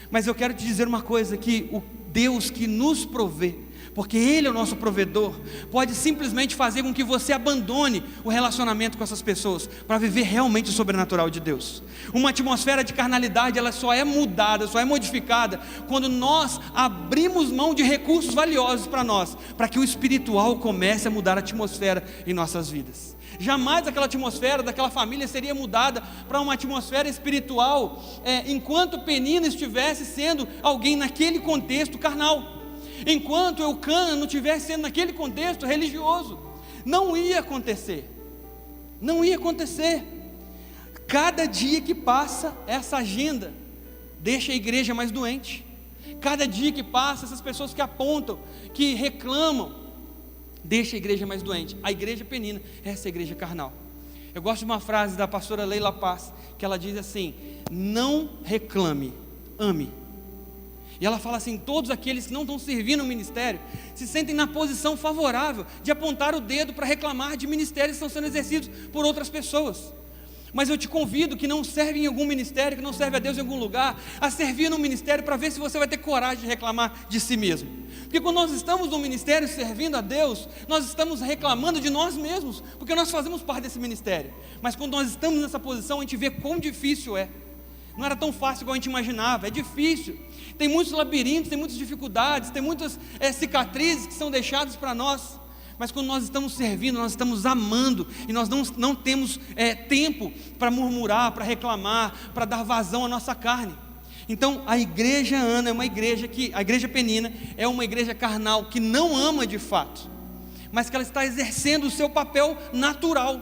Mas eu quero te dizer uma coisa, que o Deus que nos provê, porque Ele é o nosso provedor, pode simplesmente fazer com que você abandone o relacionamento com essas pessoas, para viver realmente o sobrenatural de Deus. Uma atmosfera de carnalidade, ela só é mudada, só é modificada, quando nós abrimos mão de recursos valiosos para nós, para que o espiritual comece a mudar a atmosfera em nossas vidas. Jamais aquela atmosfera daquela família seria mudada para uma atmosfera espiritual, enquanto Penina estivesse sendo alguém naquele contexto carnal, enquanto Eucana não estivesse sendo naquele contexto religioso. Não ia acontecer, não ia acontecer. Cada dia que passa, essa agenda deixa a igreja mais doente. Cada dia que passa, essas pessoas que apontam, que reclamam, deixa a igreja mais doente. A igreja Penina é essa igreja carnal. Eu gosto de uma frase da pastora Leila Paz, que ela diz assim: não reclame, ame. E ela fala assim: todos aqueles que não estão servindo o ministério se sentem na posição favorável de apontar o dedo para reclamar de ministérios que estão sendo exercidos por outras pessoas. Mas eu te convido, que não serve em algum ministério, que não serve a Deus em algum lugar, a servir no ministério, para ver se você vai ter coragem de reclamar de si mesmo. Porque quando nós estamos no ministério servindo a Deus, nós estamos reclamando de nós mesmos, porque nós fazemos parte desse ministério. Mas quando nós estamos nessa posição, a gente vê quão difícil é. Não era tão fácil igual a gente imaginava, é difícil. Tem muitos labirintos, tem muitas dificuldades, tem muitas cicatrizes que são deixadas para nós. Mas quando nós estamos servindo, nós estamos amando, e nós não temos tempo para murmurar, para reclamar, para dar vazão à nossa carne. Então a igreja Ana é uma igreja a igreja Penina é uma igreja carnal, que não ama de fato, mas que ela está exercendo o seu papel natural.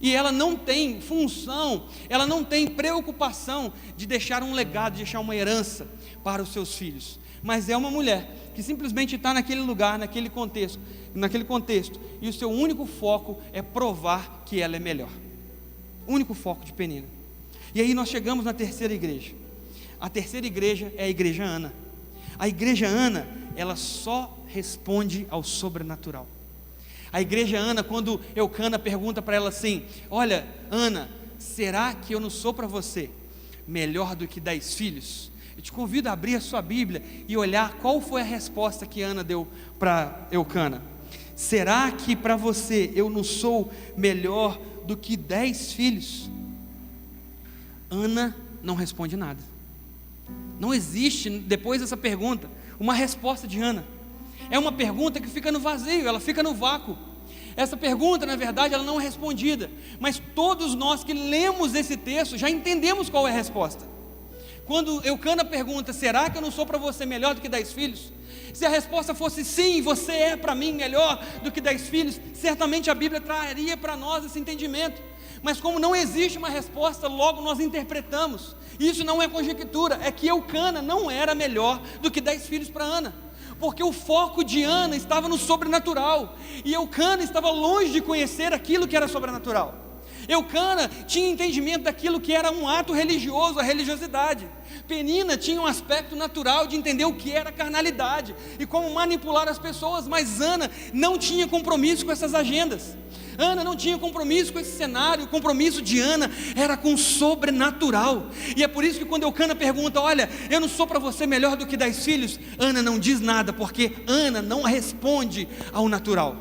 E ela não tem função, ela não tem preocupação de deixar um legado, de deixar uma herança para os seus filhos. Mas é uma mulher que simplesmente está naquele lugar, naquele contexto, e o seu único foco é provar que ela é melhor. O único foco de Penina. E aí nós chegamos na terceira igreja. A terceira igreja é a igreja Ana. A igreja Ana, ela só responde ao sobrenatural. A igreja Ana, quando Eucana pergunta para ela assim: olha, Ana, será que eu não sou para você melhor do que 10 filhos? Eu te convido a abrir a sua Bíblia e olhar qual foi a resposta que Ana deu para Eucana. Será que para você eu não sou melhor do que 10 filhos? Ana não responde nada. Não existe, depois dessa pergunta, uma resposta de Ana. É uma pergunta que fica no vazio, ela fica no vácuo. Essa pergunta, na verdade, ela não é respondida. Mas todos nós que lemos esse texto já entendemos qual é a resposta. Quando Eucana pergunta: será que eu não sou para você melhor do que 10 filhos? Se a resposta fosse sim, você é para mim melhor do que 10 filhos, certamente a Bíblia traria para nós esse entendimento. Mas como não existe uma resposta, logo nós interpretamos. Isso não é conjectura, é que Eucana não era melhor do que 10 filhos para Ana, porque o foco de Ana estava no sobrenatural, e Eucana estava longe de conhecer aquilo que era sobrenatural. Eucana tinha entendimento daquilo que era um ato religioso, a religiosidade. Penina tinha um aspecto natural de entender o que era carnalidade e como manipular as pessoas, mas Ana não tinha compromisso com essas agendas. Ana não tinha compromisso com esse cenário. O compromisso de Ana era com o sobrenatural. E é por isso que quando Eucana pergunta: olha, eu não sou para você melhor do que 10 filhos, Ana não diz nada, porque Ana não responde ao natural.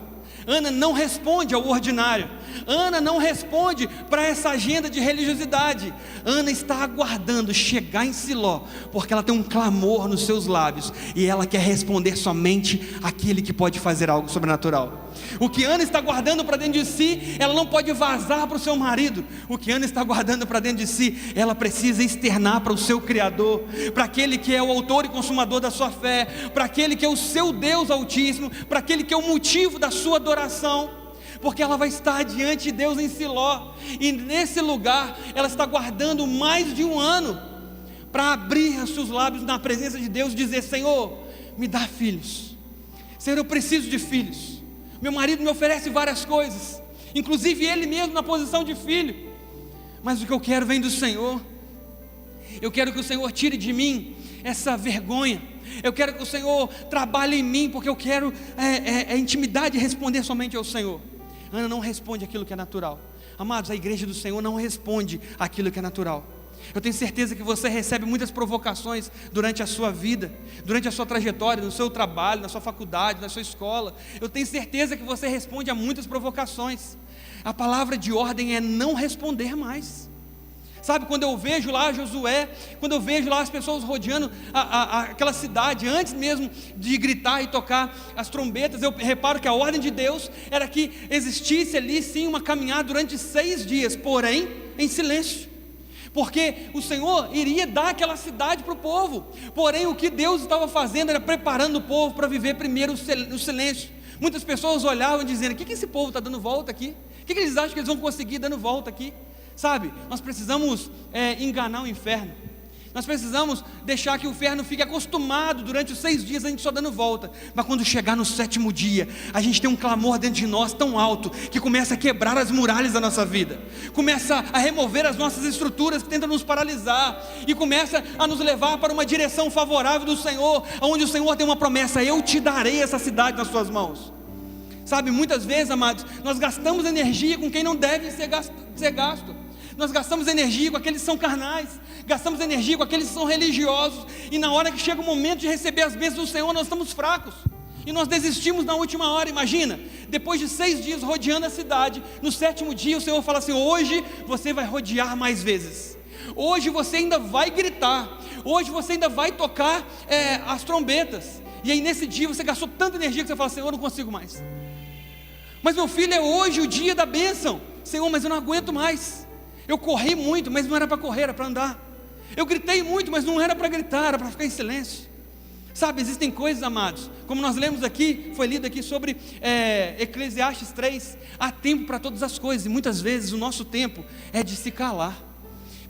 Ana não responde ao ordinário. Ana não responde para essa agenda de religiosidade. Ana está aguardando chegar em Siló, porque ela tem um clamor nos seus lábios, e ela quer responder somente àquele que pode fazer algo sobrenatural. O que Ana está guardando para dentro de si, ela não pode vazar para o seu marido. O que Ana está guardando para dentro de si, ela precisa externar para o seu Criador, para aquele que é o autor e consumador da sua fé, para aquele que é o seu Deus Altíssimo, para aquele que é o motivo da sua adoração, porque ela vai estar diante de Deus em Siló, e nesse lugar ela está guardando mais de um ano, para abrir os seus lábios na presença de Deus e dizer: Senhor, me dá filhos. Senhor, eu preciso de filhos. Meu marido me oferece várias coisas, inclusive ele mesmo na posição de filho, mas o que eu quero vem do Senhor. Eu quero que o Senhor tire de mim essa vergonha. Eu quero que o Senhor trabalhe em mim, porque eu quero intimidade e responder somente ao Senhor. Ana não responde aquilo que é natural. Amados, a igreja do Senhor não responde aquilo que é natural. Eu tenho certeza que você recebe muitas provocações durante a sua vida, durante a sua trajetória, no seu trabalho, na sua faculdade, na sua escola. Eu tenho certeza que você responde a muitas provocações. A palavra de ordem é não responder mais. Sabe, quando eu vejo lá Josué, quando eu vejo lá as pessoas rodeando aquela cidade, antes mesmo de gritar e tocar as trombetas, eu reparo que a ordem de Deus era que existisse ali sim uma caminhada durante 6 dias, porém em silêncio, porque o Senhor iria dar aquela cidade para o povo. Porém o que Deus estava fazendo era preparando o povo para viver primeiro o silêncio. Muitas pessoas olhavam dizendo: o que esse povo está dando volta aqui? O que eles acham que eles vão conseguir dando volta aqui? Sabe, nós precisamos enganar o inferno. Nós precisamos deixar que o inferno fique acostumado durante os 6 dias a gente só dando volta. Mas quando chegar no 7º dia, a gente tem um clamor dentro de nós tão alto, que começa a quebrar as muralhas da nossa vida, começa a remover as nossas estruturas que tentam nos paralisar, e começa a nos levar para uma direção favorável do Senhor, onde o Senhor tem uma promessa: eu te darei essa cidade nas suas mãos. Sabe, muitas vezes, amados, nós gastamos energia com quem não deve ser gasto. Nós gastamos energia com aqueles que são carnais, gastamos energia com aqueles que são religiosos, e na hora que chega o momento de receber as bênçãos do Senhor, nós estamos fracos, e nós desistimos na última hora. Imagina, depois de 6 dias rodeando a cidade, no 7º dia o Senhor fala assim: hoje você vai rodear mais vezes, hoje você ainda vai gritar, hoje você ainda vai tocar as trombetas. E aí nesse dia você gastou tanta energia que você fala: Senhor, eu não consigo mais. Mas meu filho, é hoje o dia da bênção. Senhor, mas eu não aguento mais. Eu corri muito, mas não era para correr, era para andar. Eu gritei muito, mas não era para gritar, era para ficar em silêncio. Sabe, existem coisas, amados, como nós lemos aqui, foi lido aqui sobre Eclesiastes 3, há tempo para todas as coisas, e muitas vezes o nosso tempo é de se calar.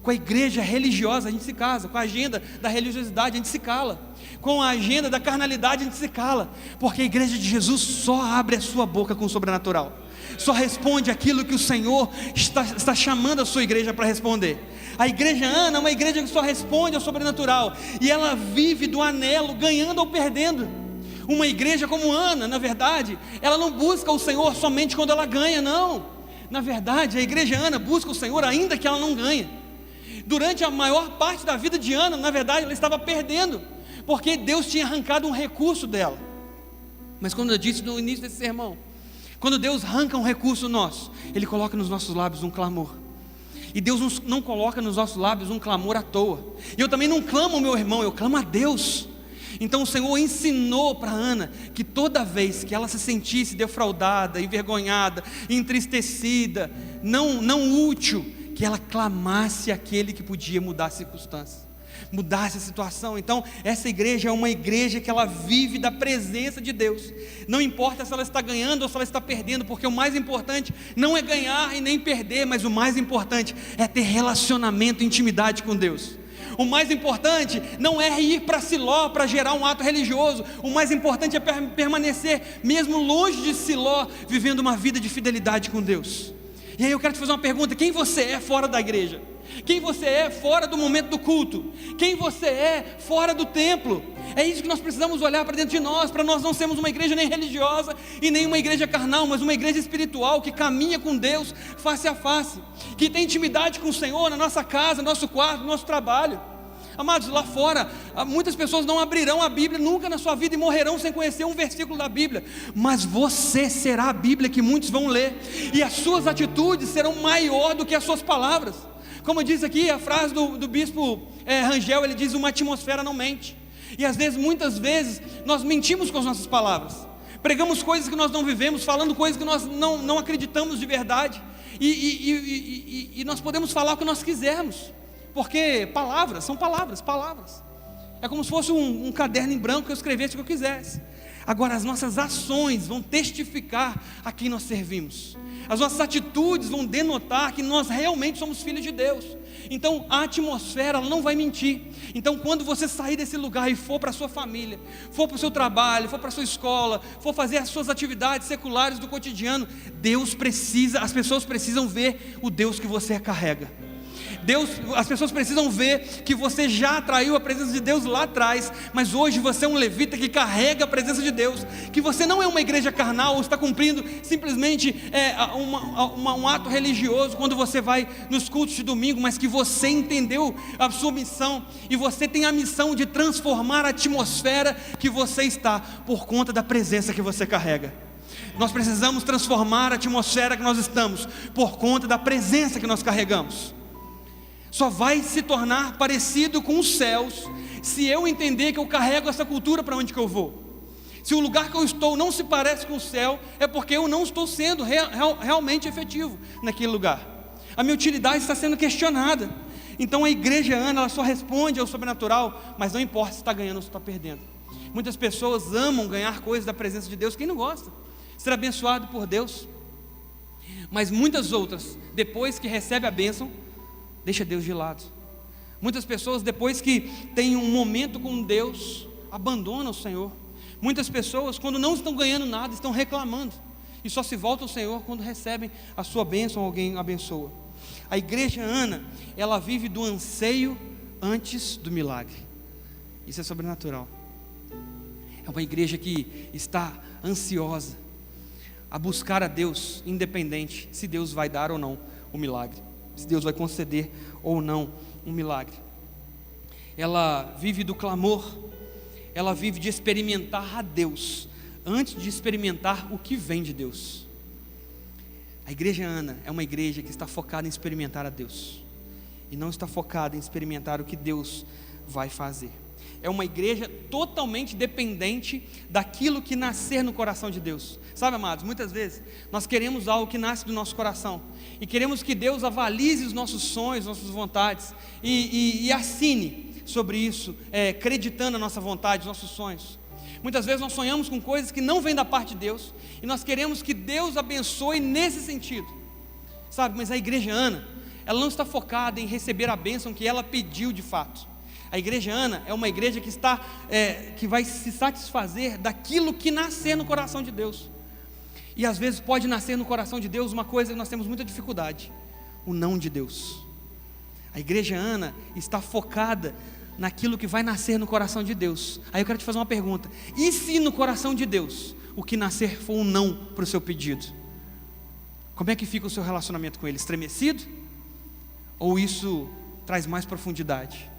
Com a igreja religiosa a gente se casa, com a agenda da religiosidade a gente se cala, com a agenda da carnalidade a gente se cala, porque a igreja de Jesus só abre a sua boca com o sobrenatural, só responde aquilo que o Senhor está chamando a sua igreja para responder. A igreja Ana é uma igreja que só responde ao sobrenatural, e ela vive do anelo, ganhando ou perdendo. Uma igreja como Ana, na verdade, ela não busca o Senhor somente quando ela ganha, não. Na verdade, a igreja Ana busca o Senhor ainda que ela não ganhe. Durante a maior parte da vida de Ana, na verdade, ela estava perdendo, porque Deus tinha arrancado um recurso dela. Mas como eu disse no início desse sermão, quando Deus arranca um recurso nosso, Ele coloca nos nossos lábios um clamor. E Deus não coloca nos nossos lábios um clamor à toa. E eu também não clamo ao meu irmão, eu clamo a Deus. Então o Senhor ensinou para Ana que toda vez que ela se sentisse defraudada, envergonhada, entristecida, não útil, que ela clamasse àquele que podia mudar a circunstância, mudasse a situação. Então essa igreja é uma igreja que ela vive da presença de Deus. Não importa se ela está ganhando ou se ela está perdendo, porque o mais importante não é ganhar e nem perder, mas o mais importante é ter relacionamento e intimidade com Deus. O mais importante não é ir para Siló para gerar um ato religioso. O mais importante é permanecer mesmo longe de Siló, vivendo uma vida de fidelidade com Deus. E aí eu quero te fazer uma pergunta: quem você é fora da igreja? Quem você é fora do momento do culto? Quem você é fora do templo? É isso que nós precisamos olhar para dentro de nós, para nós não sermos uma igreja nem religiosa e nem uma igreja carnal, mas uma igreja espiritual que caminha com Deus face a face, que tem intimidade com o Senhor na nossa casa, no nosso quarto, no nosso trabalho. Amados, lá fora, muitas pessoas não abrirão a Bíblia nunca na sua vida e morrerão sem conhecer um versículo da Bíblia, mas você será a Bíblia que muitos vão ler, e as suas atitudes serão maior do que as suas palavras. Como diz aqui a frase do bispo Rangel, ele diz: uma atmosfera não mente. E às vezes, muitas vezes, nós mentimos com as nossas palavras, pregamos coisas que nós não vivemos, falando coisas que nós não acreditamos de verdade, e nós podemos falar o que nós quisermos, porque palavras são palavras. É como se fosse um caderno em branco que eu escrevesse o que eu quisesse. Agora, as nossas ações vão testificar a quem nós servimos. As nossas atitudes vão denotar que nós realmente somos filhos de Deus. Então a atmosfera, ela não vai mentir. Então quando você sair desse lugar e for para a sua família, for para o seu trabalho, for para a sua escola, for fazer as suas atividades seculares do cotidiano, as pessoas precisam ver o Deus que você carrega. As pessoas precisam ver que você já atraiu a presença de Deus lá atrás, mas hoje você é um levita que carrega a presença de Deus, que você não é uma igreja carnal, ou está cumprindo simplesmente um ato religioso quando você vai nos cultos de domingo, mas que você entendeu a sua missão, e você tem a missão de transformar a atmosfera que você está, por conta da presença que você carrega. Nós precisamos transformar a atmosfera que nós estamos, por conta da presença que nós carregamos. Só vai se tornar parecido com os céus se eu entender que eu carrego essa cultura para onde que eu vou. Se o lugar que eu estou não se parece com o céu, é porque eu não estou sendo realmente efetivo naquele lugar. A minha utilidade está sendo questionada. Então a igreja Ana, ela só responde ao sobrenatural, mas não importa se está ganhando ou se está perdendo. Muitas pessoas amam ganhar coisas da presença de Deus. Quem não gosta? Ser abençoado por Deus. Mas muitas outras, depois que recebe a bênção, deixa Deus de lado. Muitas pessoas, depois que tem um momento com Deus, abandonam o Senhor. Muitas pessoas, quando não estão ganhando nada, estão reclamando, e só se voltam ao Senhor quando recebem a sua bênção, alguém abençoa. A igreja Ana, ela vive do anseio antes do milagre. Isso é sobrenatural. É uma igreja que está ansiosa a buscar a Deus, independente se Deus vai dar ou não o milagre, se Deus vai conceder ou não um milagre. Ela vive do clamor, ela vive de experimentar a Deus, antes de experimentar o que vem de Deus. A igreja Ana é uma igreja que está focada em experimentar a Deus, e não está focada em experimentar o que Deus vai fazer. É uma igreja totalmente dependente daquilo que nascer no coração de Deus. Sabe, amados, muitas vezes nós queremos algo que nasce do nosso coração, e queremos que Deus avalize os nossos sonhos, nossas vontades, e assine sobre isso, acreditando a nossa vontade, os nossos sonhos. Muitas vezes nós sonhamos com coisas que não vêm da parte de Deus, e nós queremos que Deus abençoe nesse sentido, sabe? Mas a igreja Ana, ela não está focada em receber a bênção que ela pediu de fato. A igreja Ana é uma igreja que vai se satisfazer daquilo que nascer no coração de Deus. E às vezes pode nascer no coração de Deus uma coisa que nós temos muita dificuldade: o não de Deus. A igreja Ana está focada naquilo que vai nascer no coração de Deus. Aí eu quero te fazer uma pergunta: e se no coração de Deus o que nascer for um não para o seu pedido? Como é que fica o seu relacionamento com Ele? Estremecido? Ou isso traz mais profundidade?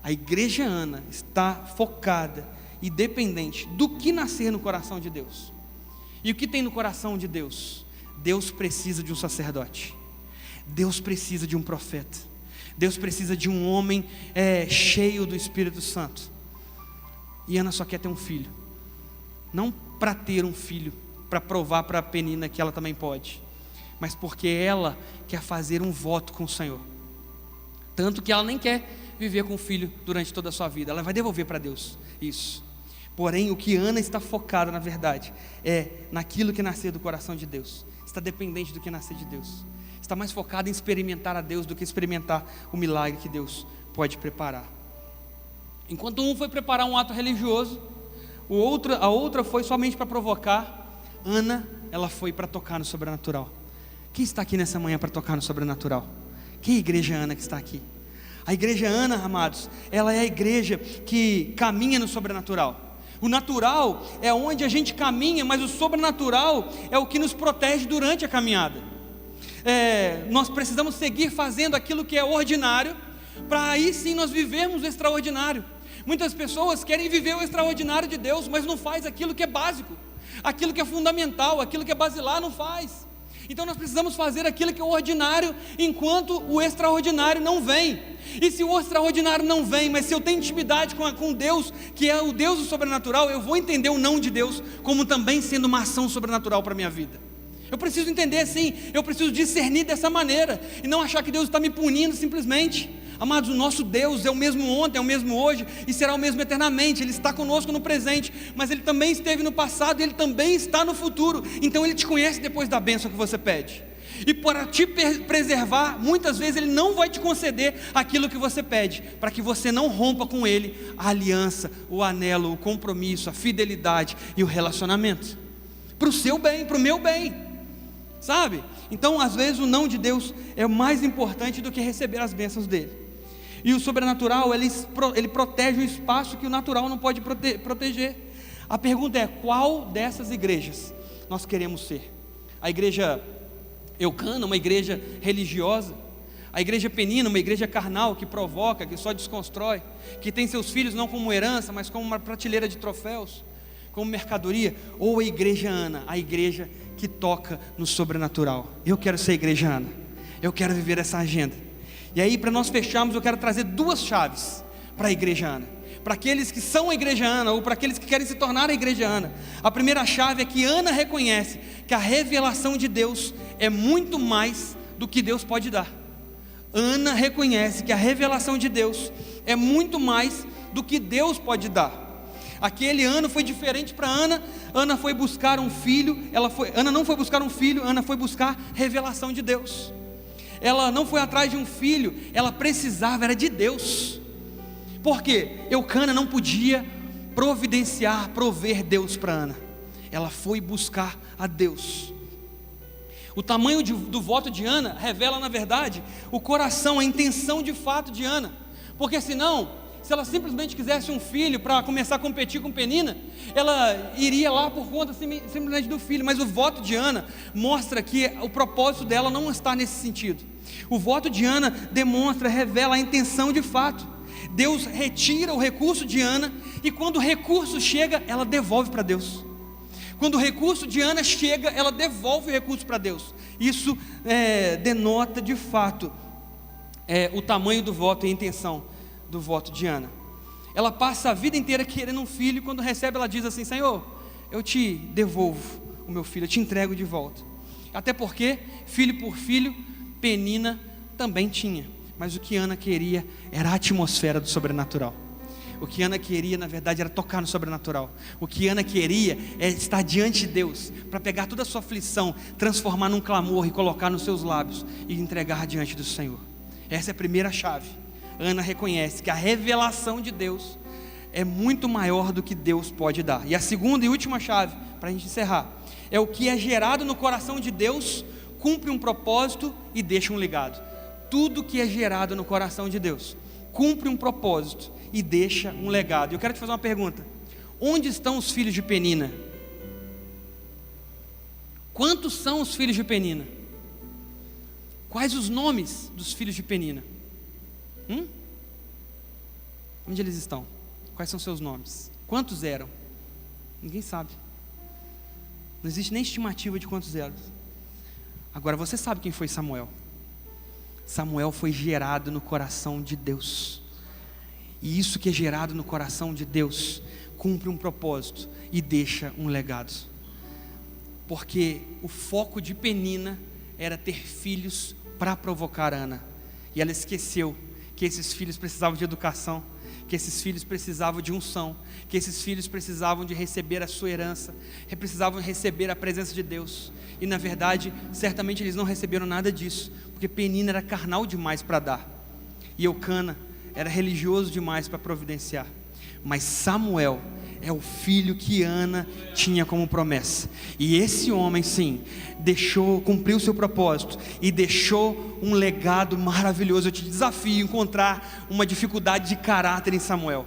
A igreja Ana está focada e dependente do que nascer no coração de Deus. E o que tem no coração de Deus? Deus precisa de um sacerdote, Deus precisa de um profeta, Deus precisa de um homem cheio do Espírito Santo. E Ana só quer ter um filho, não para ter um filho, para provar para a Penina que ela também pode, mas porque ela quer fazer um voto com o Senhor. Tanto que ela nem quer viver com o filho durante toda a sua vida, ela vai devolver para Deus isso. Porém, o que Ana está focada, na verdade, é naquilo que nascer do coração de Deus. Está dependente do que nascer de Deus. Está mais focada em experimentar a Deus do que experimentar o milagre que Deus pode preparar. Enquanto um foi preparar um ato religioso, a outra foi somente para provocar. Ana, ela foi para tocar no sobrenatural. Quem está aqui nessa manhã para tocar no sobrenatural? Quem é a igreja Ana que está aqui? A igreja Ana, amados, ela é a igreja que caminha no sobrenatural. O natural é onde a gente caminha, mas o sobrenatural é o que nos protege durante a caminhada. Nós precisamos seguir fazendo aquilo que é ordinário, para aí sim nós vivermos o extraordinário. Muitas pessoas querem viver o extraordinário de Deus, mas não faz aquilo que é básico, aquilo que é fundamental, aquilo que é basilar, não faz. Então nós precisamos fazer aquilo que é ordinário, enquanto o extraordinário não vem. E se o extraordinário não vem, mas se eu tenho intimidade com Deus, que é o Deus do sobrenatural, eu vou entender o não de Deus como também sendo uma ação sobrenatural para a minha vida. Eu preciso entender assim, eu preciso discernir dessa maneira, e não achar que Deus está me punindo simplesmente. Amados, o nosso Deus é o mesmo ontem, é o mesmo hoje, e será o mesmo eternamente. Ele está conosco no presente, mas Ele também esteve no passado, e Ele também está no futuro. Então Ele te conhece depois da bênção que você pede, e para te preservar, muitas vezes Ele não vai te conceder aquilo que você pede, para que você não rompa com Ele a aliança, o anelo, o compromisso, a fidelidade e o relacionamento, para o seu bem, para o meu bem, sabe? Então às vezes o não de Deus é mais importante do que receber as bênçãos dEle. E o sobrenatural, ele protege o espaço que o natural não pode proteger. A pergunta é: qual dessas igrejas nós queremos ser? A igreja Eucana, uma igreja religiosa? A igreja Penina, uma igreja carnal, que provoca, que só desconstrói, que tem seus filhos não como herança, mas como uma prateleira de troféus, como mercadoria? Ou a igreja Ana, a igreja que toca no sobrenatural? Eu quero ser a igreja Ana, eu quero viver essa agenda. E aí, para nós fecharmos, eu quero trazer duas chaves para a igreja Ana, para aqueles que são a igreja Ana, ou para aqueles que querem se tornar a igreja Ana. A primeira chave é que Ana reconhece que a revelação de Deus é muito mais do que Deus pode dar. Ana reconhece que a revelação de Deus é muito mais do que Deus pode dar. Aquele ano foi diferente para Ana. Ana foi buscar um filho, Ana não foi buscar um filho, Ana foi buscar revelação de Deus. Ela não foi atrás de um filho, ela precisava, era de Deus. Por quê? Eucana não podia providenciar, prover Deus para Ana. Ela foi buscar a Deus. O tamanho do voto de Ana revela, na verdade, o coração, a intenção de fato de Ana. Porque senão, se ela simplesmente quisesse um filho para começar a competir com Penina, ela iria lá por conta simplesmente do filho. Mas o voto de Ana mostra que o propósito dela não está nesse sentido. O voto de Ana demonstra, revela a intenção de fato. Deus retira o recurso de Ana, e quando o recurso chega, ela devolve para Deus. Quando o recurso de Ana chega, ela devolve o recurso para Deus. Isso denota de fato o tamanho do voto e a intenção do voto de Ana. Ela passa a vida inteira querendo um filho, e quando recebe, ela diz assim: Senhor, eu te devolvo o meu filho, eu te entrego de volta. Até porque, filho por filho, Penina também tinha. Mas o que Ana queria era a atmosfera do sobrenatural. O que Ana queria, na verdade, era tocar no sobrenatural. O que Ana queria é estar diante de Deus, para pegar toda a sua aflição, transformar num clamor e colocar nos seus lábios e entregar diante do Senhor. Essa é a primeira chave. Ana reconhece que a revelação de Deus é muito maior do que Deus pode dar. E a segunda e última chave, para a gente encerrar, é: o que é gerado no coração de Deus cumpre um propósito e deixa um legado. Tudo que é gerado no coração de Deus cumpre um propósito e deixa um legado. Eu quero te fazer uma pergunta: onde estão os filhos de Penina? Quantos são os filhos de Penina? Quais os nomes dos filhos de Penina? Onde eles estão? Quais são seus nomes? Quantos eram? Ninguém sabe. Não existe nem estimativa de quantos eram. Agora você sabe quem foi Samuel. Samuel foi gerado no coração de Deus. E isso que é gerado no coração de Deus cumpre um propósito e deixa um legado. Porque o foco de Penina era ter filhos para provocar Ana. E ela esqueceu que esses filhos precisavam de educação, que esses filhos precisavam de unção, que esses filhos precisavam de receber a sua herança, precisavam receber a presença de Deus. E na verdade, certamente eles não receberam nada disso, porque Penina era carnal demais para dar, e Eucana era religioso demais para providenciar. Mas Samuel é o filho que Ana tinha como promessa. E esse homem, sim, cumpriu o seu propósito e deixou um legado maravilhoso. Eu te desafio a encontrar uma dificuldade de caráter em Samuel.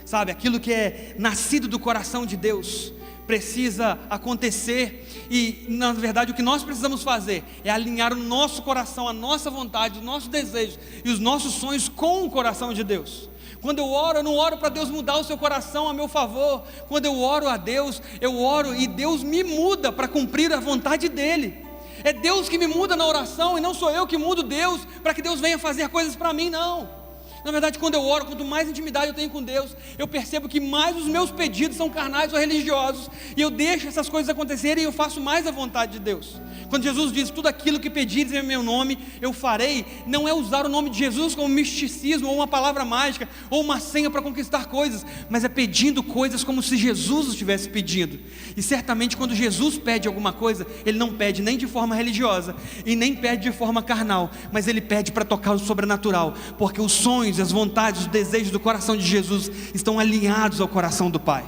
Sabe, aquilo que é nascido do coração de Deus precisa acontecer, e na verdade o que nós precisamos fazer é alinhar o nosso coração, a nossa vontade, os nossos desejos e os nossos sonhos com o coração de Deus. Quando eu oro, eu não oro para Deus mudar o seu coração a meu favor. Quando eu oro a Deus, eu oro e Deus me muda para cumprir a vontade dEle. É Deus que me muda na oração, e não sou eu que mudo Deus para que Deus venha fazer coisas para mim, não. Na verdade, quando eu oro, quanto mais intimidade eu tenho com Deus, eu percebo que mais os meus pedidos são carnais ou religiosos, e eu deixo essas coisas acontecerem, e eu faço mais a vontade de Deus. Quando Jesus diz, tudo aquilo que pedires em meu nome, eu farei, não é usar o nome de Jesus como misticismo, ou uma palavra mágica, ou uma senha para conquistar coisas, mas é pedindo coisas como se Jesus estivesse pedindo. E certamente quando Jesus pede alguma coisa, Ele não pede nem de forma religiosa, e nem pede de forma carnal, mas Ele pede para tocar o sobrenatural, porque os sonhos, as vontades, os desejos do coração de Jesus estão alinhados ao coração do Pai,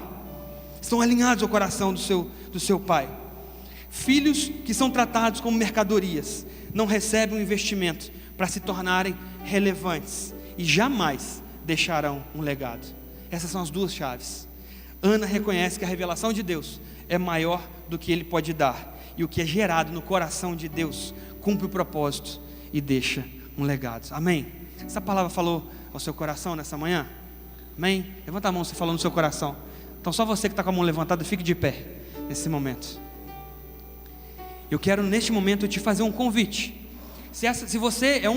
estão alinhados ao coração do seu Pai. Filhos que são tratados como mercadorias não recebem um investimento para se tornarem relevantes, e jamais deixarão um legado. Essas são as duas chaves. Ana reconhece que a revelação de Deus é maior do que Ele pode dar, e o que é gerado no coração de Deus cumpre o propósito e deixa um legado. Amém? Essa palavra falou ao seu coração nessa manhã? Amém? Levanta a mão se falou no seu coração. Então só você que está com a mão levantada, fique de pé nesse momento. Eu quero neste momento te fazer um convite. Se você é um